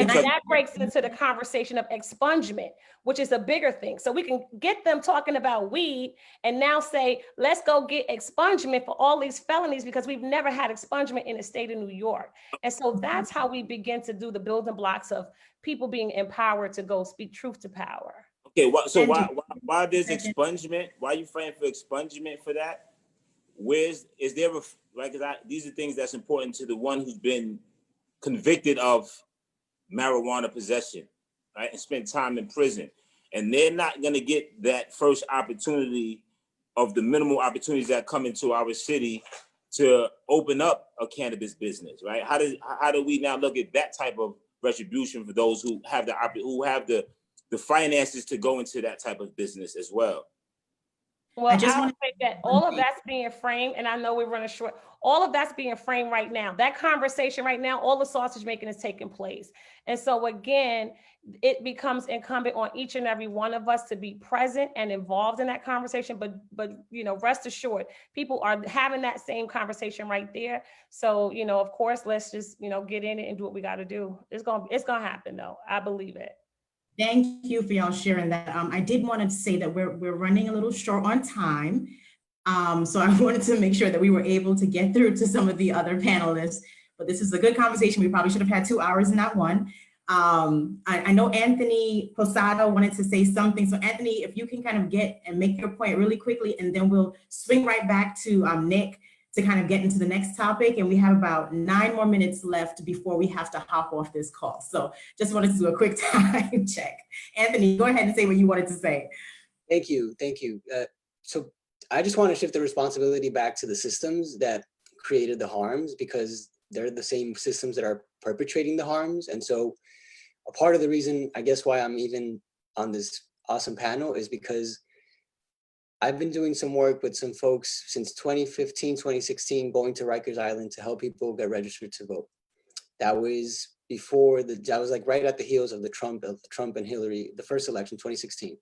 that breaks into the conversation of expungement, which is a bigger thing. So we can get them talking about weed and now say, let's go get expungement for all these felonies because we've never had expungement in the state of New York. And so that's how we begin to do the building blocks of people being empowered to go speak truth to power. Okay, so why there's expungement? Why are you fighting for expungement for that? These are things that's important to the one who's been convicted of marijuana possession, right, and spend time in prison, and they're not going to get that first opportunity of the minimal opportunities that come into our city to open up a cannabis business, right? How do we now look at that type of retribution for those who have the finances to go into that type of business as well? Well, I just want to say that all of that's being framed, and I know we're running short. All of that's being framed right now. That conversation right now, all the sausage making is taking place. And so again, it becomes incumbent on each and every one of us to be present and involved in that conversation. But rest assured, people are having that same conversation right there. So, of course, let's just, get in it and do what we got to do. It's gonna happen though. I believe it. Thank you for y'all sharing that. I did want to say that we're running a little short on time. So I wanted to make sure that we were able to get through to some of the other panelists, but this is a good conversation. We probably should have had 2 hours in that one. I know Anthony Posada wanted to say something. So Anthony, if you can kind of get and make your point really quickly, and then we'll swing right back to Nick to kind of get into the next topic. And we have about 9 more minutes left before we have to hop off this call. So just wanted to do a quick time check. Anthony, go ahead and say what you wanted to say. Thank you. So I just want to shift the responsibility back to the systems that created the harms, because they're the same systems that are perpetrating the harms. And so a part of the reason, I guess, why I'm even on this awesome panel is because I've been doing some work with some folks since 2015, 2016, going to Rikers Island to help people get registered to vote. That was before that was like right at the heels of the Trump and Hillary, the first election, 2016.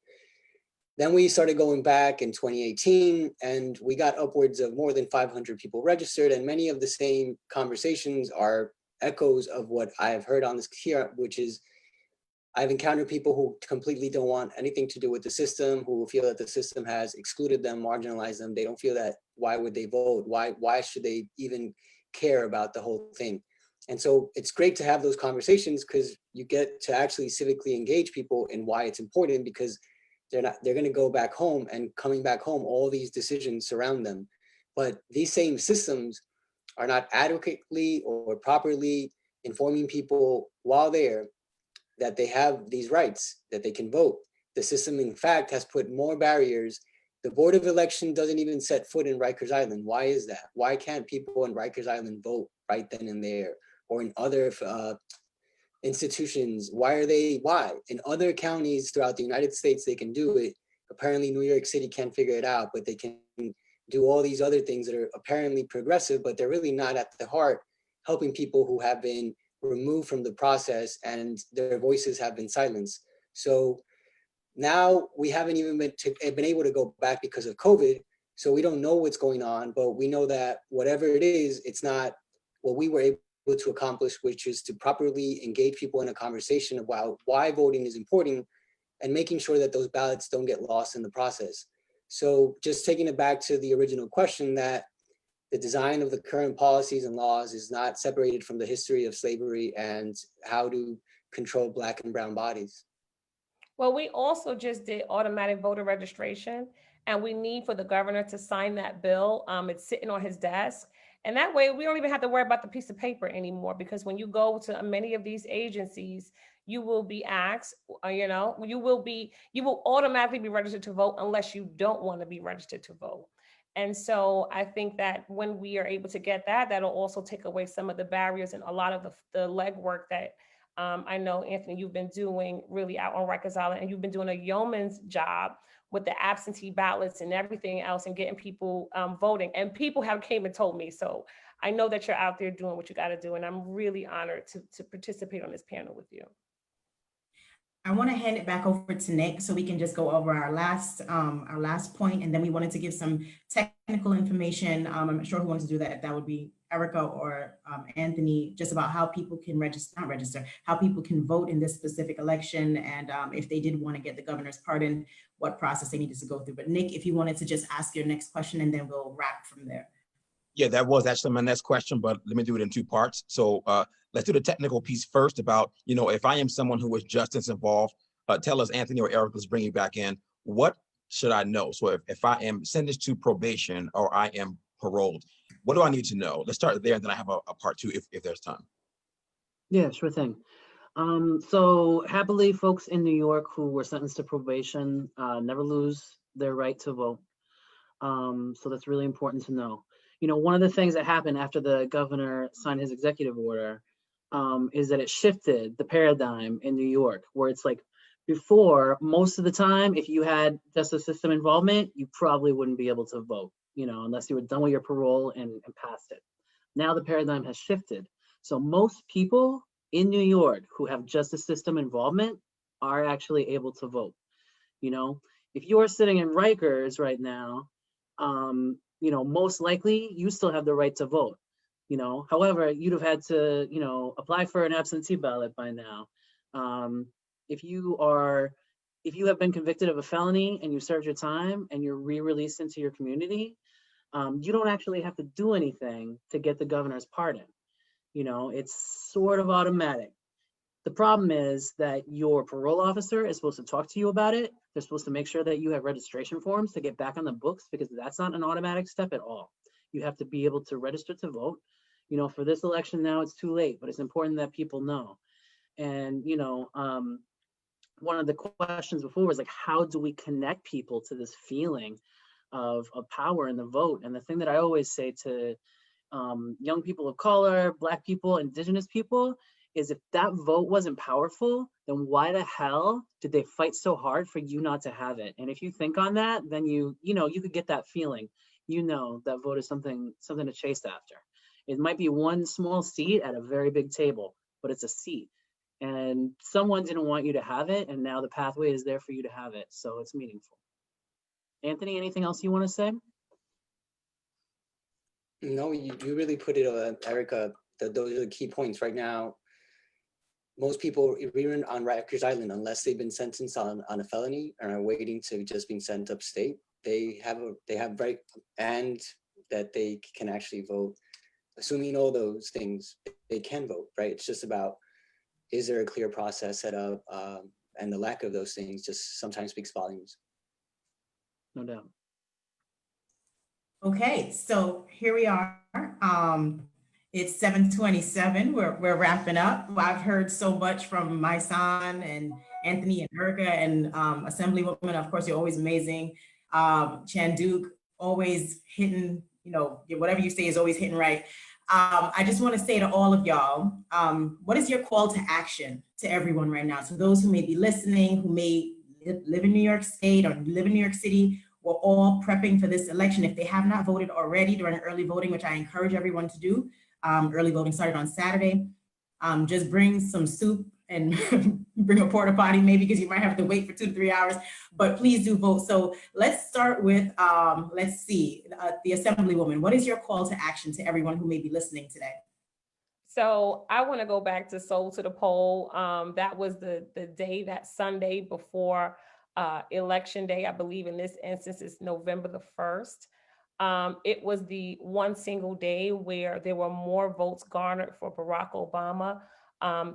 Then we started going back in 2018, and we got upwards of more than 500 people registered, and many of the same conversations are echoes of what I have heard on this here, which is I've encountered people who completely don't want anything to do with the system, who feel that the system has excluded them, marginalized them. They don't feel that, why would they vote? Why should they even care about the whole thing? And so it's great to have those conversations because you get to actually civically engage people in why it's important, because they're going to go back home, and coming back home, all these decisions surround them. But these same systems are not adequately or properly informing people while there that they have these rights, that they can vote. The system, in fact, has put more barriers. The Board of Election doesn't even set foot in Rikers Island. Why is that? Why can't people in Rikers Island vote right then and there? Or in other institutions? Why? In other counties throughout the United States, they can do it. Apparently New York City can't figure it out, but they can do all these other things that are apparently progressive, but they're really not at the heart, helping people who have been removed from the process and their voices have been silenced. So now we haven't even been able to go back because of COVID. So we don't know what's going on, but we know that whatever it is, it's not what we were able to accomplish, which is to properly engage people in a conversation about why voting is important and making sure that those ballots don't get lost in the process. So just taking it back to the original question, that the design of the current policies and laws is not separated from the history of slavery and how to control Black and brown bodies. Well, we also just did automatic voter registration, and we need for the governor to sign that bill. It's sitting on his desk. And that way we don't even have to worry about the piece of paper anymore, because when you go to many of these agencies, you will be asked, you will automatically be registered to vote unless you don't want to be registered to vote. And so I think that when we are able to get that, that'll also take away some of the barriers and a lot of the legwork that I know, Anthony, you've been doing really out on Rikers Island, and you've been doing a yeoman's job with the absentee ballots and everything else and getting people voting. And people have came and told me. So I know that you're out there doing what you got to do. And I'm really honored to participate on this panel with you. I want to hand it back over to Nick so we can just go over our last point, and then we wanted to give some technical information. I'm not sure who wants to do that. If that would be Erika or Anthony, just about how people can how people can vote in this specific election, and if they did want to get the governor's pardon, what process they needed to go through. But Nick, if you wanted to just ask your next question, and then we'll wrap from there. Yeah, that was actually my next question, but let me do it in two parts. So let's do the technical piece first about, if I am someone who is justice involved, tell us, Anthony or Erika, let's bring you back in. What should I know? So if I am sentenced to probation or I am paroled, what do I need to know? Let's start there, and then I have a part two if there's time. Yeah, sure thing. So happily, folks in New York who were sentenced to probation never lose their right to vote. So that's really important to know. One of the things that happened after the governor signed his executive order is that it shifted the paradigm in New York, where it's like before, most of the time, if you had justice system involvement, you probably wouldn't be able to vote, unless you were done with your parole and passed it. Now the paradigm has shifted. So most people in New York who have justice system involvement are actually able to vote. If you are sitting in Rikers right now, most likely you still have the right to vote. However, you'd have had to, apply for an absentee ballot by now. If you have been convicted of a felony and you served your time and you're re-released into your community, you don't actually have to do anything to get the governor's pardon. It's sort of automatic. The problem is that your parole officer is supposed to talk to you about it. They're supposed to make sure that you have registration forms to get back on the books, because that's not an automatic step at all. You have to be able to register to vote. For this election now, it's too late, but it's important that people know. And, one of the questions before was like, how do we connect people to this feeling of power in the vote? And the thing that I always say to, young people of color, Black people, Indigenous people, is if that vote wasn't powerful, then why the hell did they fight so hard for you not to have it? And if you think on that, then you could get that feeling, that vote is something to chase after. It might be one small seat at a very big table, but it's a seat. And someone didn't want you to have it, and now the pathway is there for you to have it. So it's meaningful. Anthony, anything else you want to say? No, you really put it, Erika. Those are the key points right now. Most people, even on Rikers Island, unless they've been sentenced on a felony and are waiting to just being sent upstate, they have right, and that they can actually vote. Assuming all those things, they can vote, right? It's just about, is there a clear process set up? And the lack of those things just sometimes speaks volumes. No doubt. Okay, so here we are. It's 7:27. We're wrapping up. I've heard so much from Mysonne and Anthony and Erika and Assemblywoman. Of course, you're always amazing. Shanduke, always hitting, whatever you say is always hitting right. I just want to say to all of y'all, what is your call to action to everyone right now? So those who may be listening, who may live in New York State or live in New York City, we're all prepping for this election. If they have not voted already during early voting, which I encourage everyone to do, early voting started on Saturday, just bring some soup and bring a porta potty maybe, because you might have to wait for 2 to 3 hours, but please do vote. So let's start with, let's see, the Assemblywoman. What is your call to action to everyone who may be listening today? So I want to go back to Soul to the Poll. That was the day, that Sunday before Election Day. I believe in this instance it's November the 1st. It was the one single day where there were more votes garnered for Barack Obama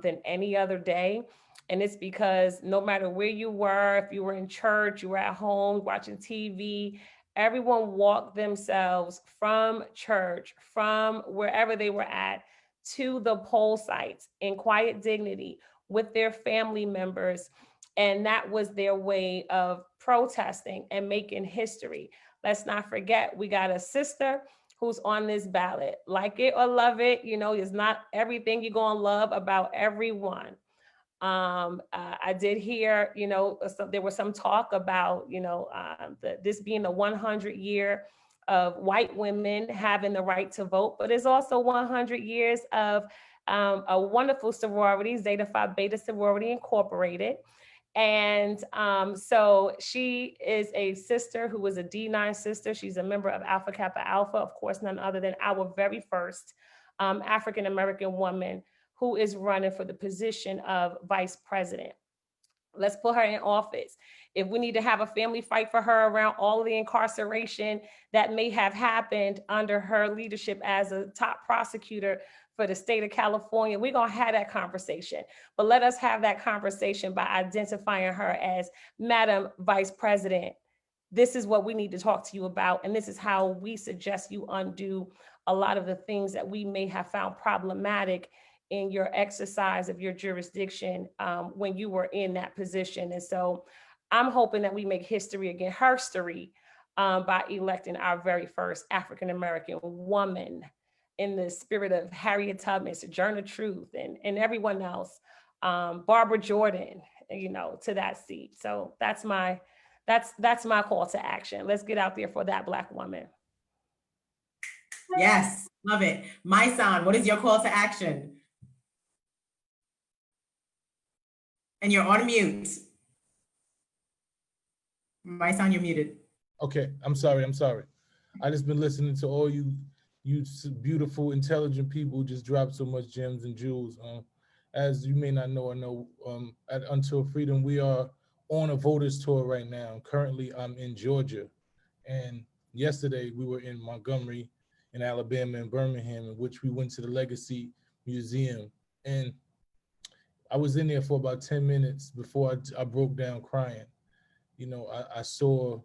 than any other day. And it's because no matter where you were, if you were in church, you were at home watching TV, everyone walked themselves from church, from wherever they were at, to the poll sites in quiet dignity with their family members. And that was their way of protesting and making history. Let's not forget, we got a sister who's on this ballot. Like it or love it, it's not everything you're gonna love about everyone. I did hear, there was some talk about, this being the 100 year of white women having the right to vote, but it's also 100 years of a wonderful sorority, Zeta Phi Beta Sorority Incorporated. And so she is a sister who was a D9 sister. She's a member of Alpha Kappa Alpha, of course, none other than our very first African-American woman who is running for the position of vice president. Let's put her in office. If we need to have a family fight for her around all of the incarceration that may have happened under her leadership as a top prosecutor for the state of California, we're gonna have that conversation. But let us have that conversation by identifying her as Madam Vice President. This is what we need to talk to you about. And this is how we suggest you undo a lot of the things that we may have found problematic in your exercise of your jurisdiction when you were in that position. And so I'm hoping that we make history again, herstory, by electing our very first African-American woman in the spirit of Harriet Tubman, Sojourner Truth, and everyone else, Barbara Jordan, to that seat. So that's my call to action. Let's get out there for that Black woman. Yes, love it. Mysonne, what is your call to action? And you're on mute. Mysonne, you're muted. Okay, I'm sorry. I just been listening to all you beautiful, intelligent people just drop so much gems and jewels. As you may not know or know, at Until Freedom, we are on a voters tour right now. Currently, I'm in Georgia. And yesterday we were in Montgomery, in Alabama, and Birmingham, in which we went to the Legacy Museum. And I was in there for about 10 minutes before I broke down crying. I saw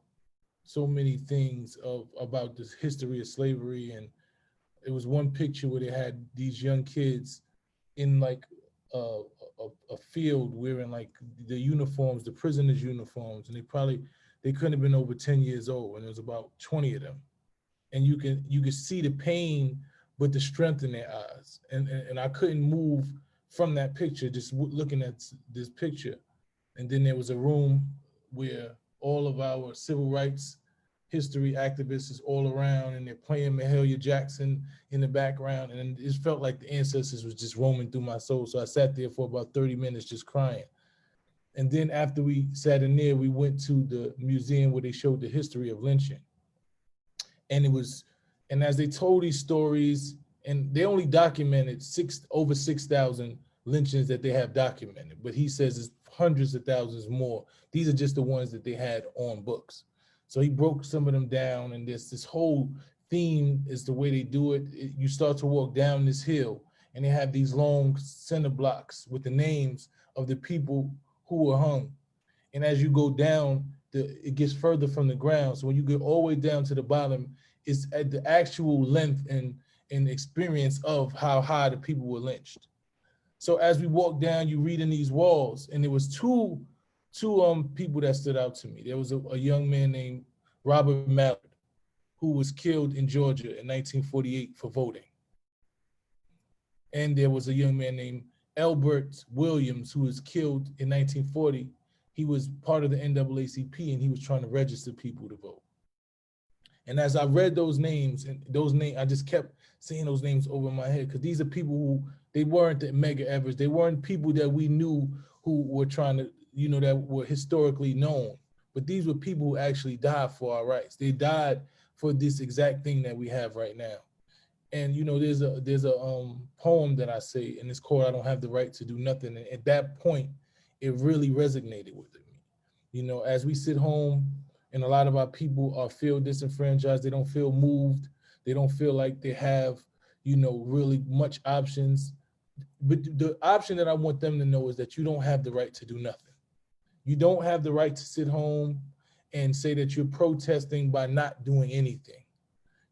so many things about this history of slavery, and it was one picture where they had these young kids in like a field wearing like the uniforms, the prisoners' uniforms, and they couldn't have been over 10 years old, and there was about 20 of them. And you could see the pain but the strength in their eyes. And I couldn't move from that picture, just looking at this picture. And then there was a room where all of our civil rights history activists is all around, and they're playing Mahalia Jackson in the background. And it felt like the ancestors was just roaming through my soul. So I sat there for about 30 minutes just crying. And then after we sat in there, we went to the museum where they showed the history of lynching. And as they told these stories, and they only documented over 6,000 lynchings that they have documented, but he says it's hundreds of thousands more. These are just the ones that they had on books. So he broke some of them down, and this whole theme is the way they do it. You start to walk down this hill, and they have these long cinder blocks with the names of the people who were hung. And as you go down, it gets further from the ground. So when you get all the way down to the bottom, it's at the actual length and experience of how high the people were lynched. So as we walk down, you read in these walls, and there was two people that stood out to me. There was a young man named Robert Mallard, who was killed in Georgia in 1948 for voting. And there was a young man named Elbert Williams, who was killed in 1940. He was part of the NAACP, and he was trying to register people to vote. And as I read those names, I just kept seeing those names over my head, because these are people who, they weren't the mega Evers. They weren't people that we knew who were trying to, that were historically known. But these were people who actually died for our rights. They died for this exact thing that we have right now. And there's a poem that I say, and it's called "I Don't Have the Right to Do Nothing." And at that point, it really resonated with me. As we sit home, and a lot of our people feel disenfranchised, they don't feel moved, they don't feel like they have, really much options. But the option that I want them to know is that you don't have the right to do nothing. You don't have the right to sit home and say that you're protesting by not doing anything.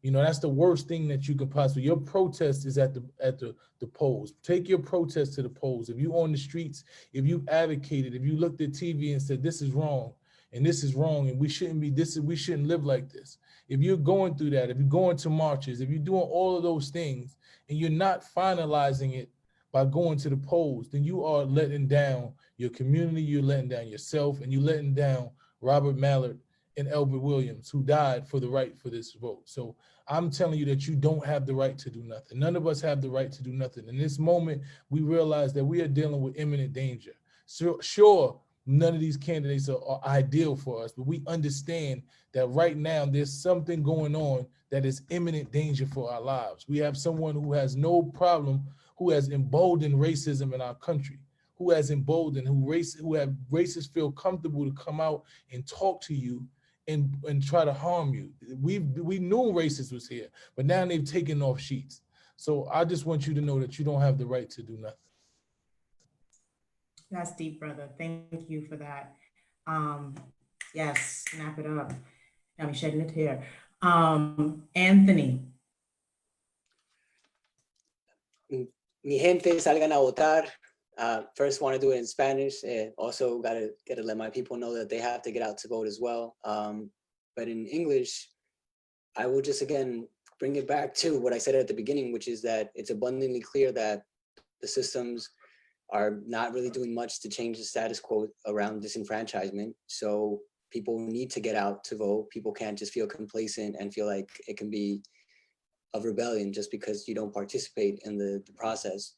That's the worst thing that you can possibly. Your protest is at the polls. Take your protest to the polls. If you on the streets, if you advocated, if you looked at TV and said this is wrong and this is wrong and we shouldn't live like this. If you're going through that, if you're going to marches, if you're doing all of those things and you're not finalizing it by going to the polls, then you are letting down your community, you're letting down yourself, and you're letting down Robert Mallard and Elbert Williams, who died for the right for this vote. So I'm telling you that you don't have the right to do nothing. None of us have the right to do nothing. In this moment, we realize that we are dealing with imminent danger. So sure, none of these candidates are ideal for us, but we understand that right now there's something going on that is imminent danger for our lives. We have someone who has no problem, who has emboldened racism in our country, who have racists feel comfortable to come out and talk to you and try to harm you. We knew racist was here, but now they've taken off sheets. So I just want you to know that you don't have the right to do nothing. That's deep, brother. Thank you for that. Yes, snap it up. I'm shedding a tear. Anthony. Mi gente, salgan a votar. First, want to do it in Spanish. Also, gotta let my people know that they have to get out to vote as well. But in English, I will just again bring it back to what I said at the beginning, which is that it's abundantly clear that the systems are not really doing much to change the status quo around disenfranchisement. So people need to get out to vote. People can't just feel complacent and feel like it can be of rebellion just because you don't participate in the process.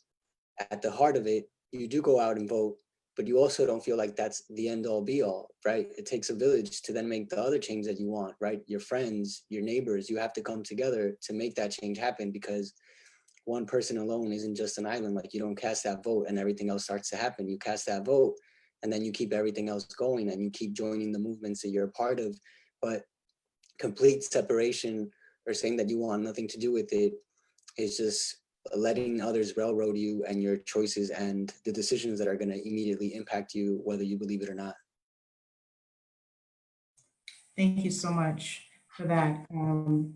At the heart of it, you do go out and vote, but you also don't feel like that's the end all be all, right? It takes a village to then make the other change that you want, right? Your friends, your neighbors, you have to come together to make that change happen, because one person alone isn't just an island. Like, you don't cast that vote and everything else starts to happen. You cast that vote and then you keep everything else going and you keep joining the movements that you're a part of. But complete separation or saying that you want nothing to do with it is just letting others railroad you and your choices and the decisions that are going to immediately impact you, whether you believe it or not. Thank you so much for that.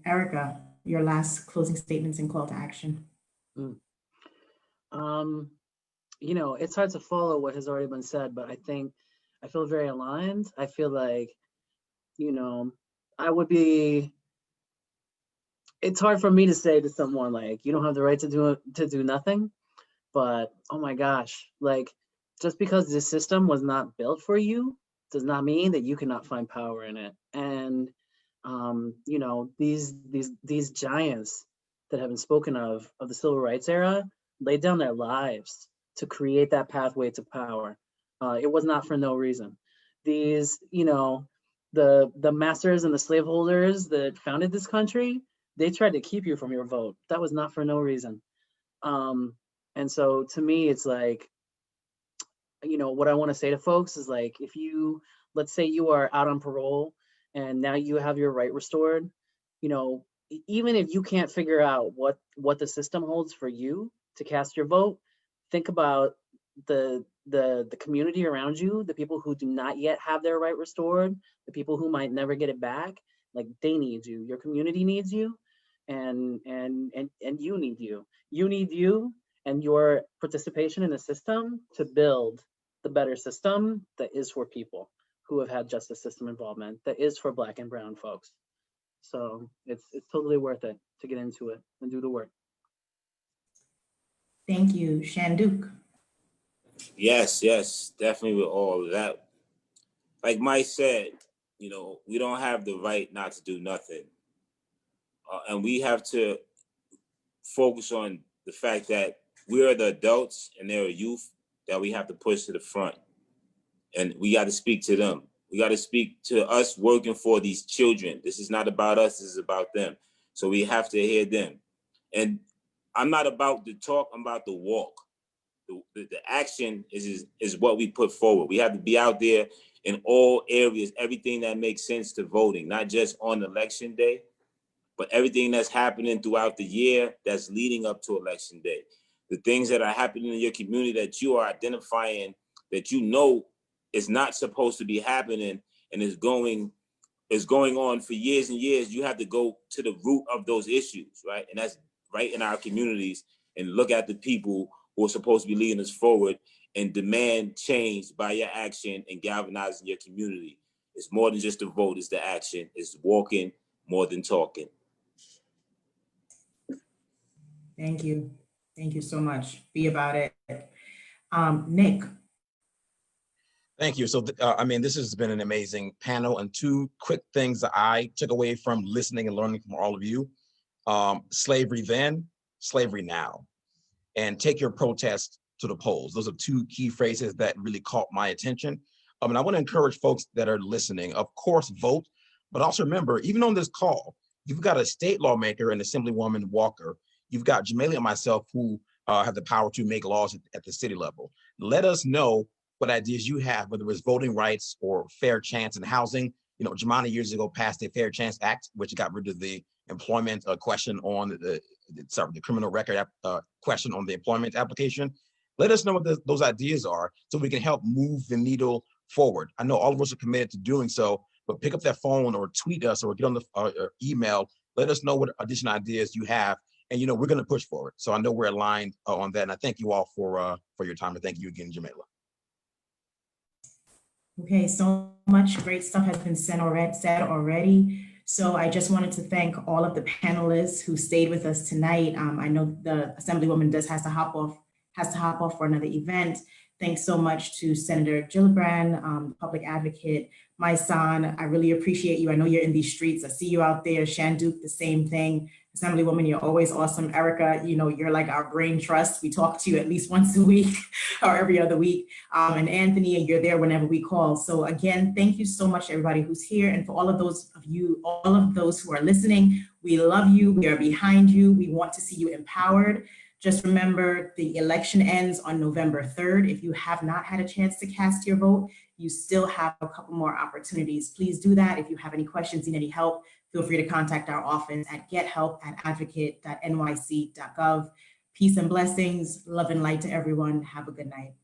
Erika, your last closing statements and call to action. It's hard to follow what has already been said, but I feel very aligned. I feel like, I would be it's hard for me to say to someone like, you don't have the right to do nothing. But oh my gosh, like just because this system was not built for you does not mean that you cannot find power in it. And you know, these giants that have been spoken of the civil rights era laid down their lives to create that pathway to power. It was not for no reason. These, you know, the masters and the slaveholders that founded this country, they tried to keep you from your vote. That was not for no reason. And so to me, it's like, you know, what I want to say to folks is like, if you, let's say you are out on parole and now you have your right restored, you know, even if you can't figure out what the system holds for you to cast your vote, think about the community around you, the people who do not yet have their right restored, the people who might never get it back. Like, they need you. Your community needs you, and you need you. You need you and your participation in the system to build the better system that is for people who have had justice system involvement, that is for Black and brown folks. So it's totally worth it to get into it and do the work. Thank you. Shanduke. Yes, definitely with all of that. Like Mike said, you know, we don't have the right not to do nothing. And we have to focus on the fact that we are the adults and they're youth that we have to push to the front. And we got to speak to them. We got to speak to us working for these children. This is not about us, this is about them. So we have to hear them. And I'm not about the talk, I'm about the walk. The action is what we put forward. We have to be out there in all areas, everything that makes sense to voting, not just on election day, but everything that's happening throughout the year that's leading up to election day. The things that are happening in your community that you are identifying, that you know is not supposed to be happening and is going on for years and years. You have to go to the root of those issues, right? And that's right in our communities, and look at the people who are supposed to be leading us forward and demand change by your action and galvanizing your community. It's more than just a vote, it's the action. It's walking more than talking. Thank you. Thank you so much. Be about it. Nick. Thank you. So, I mean, this has been an amazing panel, and two quick things that I took away from listening and learning from all of you. Slavery then, slavery now, and take your protest to the polls. Those are two key phrases that really caught my attention. And I want to encourage folks that are listening, of course, vote, but also remember, even on this call, you've got a state lawmaker and Assemblywoman Walker. You've got Xamayla and myself who have the power to make laws at the city level. Let us know what ideas you have, whether it's voting rights or fair chance in housing. You know, Jumaane years ago passed a Fair Chance Act, which got rid of the employment question on the criminal record question on the employment application. Let us know what those ideas are so we can help move the needle forward. I know all of us are committed to doing so, but pick up that phone or tweet us or get on the or email. Let us know what additional ideas you have, and you know we're going to push forward. So I know we're aligned on that, and I thank you all for your time, and thank you again, Xamayla. Okay, so much great stuff has been said already. So I just wanted to thank all of the panelists who stayed with us tonight. I know the Assemblywoman has to hop off for another event. Thanks so much to Senator Gillibrand, public advocate, Mysonne. I really appreciate you. I know you're in these streets. I see you out there. Shanduke, the same thing. Assemblywoman, you're always awesome. Erika, you know, you're like our brain trust. We talk to you at least once a week or every other week. And Anthony, you're there whenever we call. So again, thank you so much, everybody who's here. And for all of those of you, all of those who are listening, we love you. We are behind you. We want to see you empowered. Just remember, the election ends on November 3rd. If you have not had a chance to cast your vote, you still have a couple more opportunities. Please do that. If you have any questions, need any help, feel free to contact our office at gethelp@advocate.nyc.gov. Peace and blessings, love and light to everyone. Have a good night.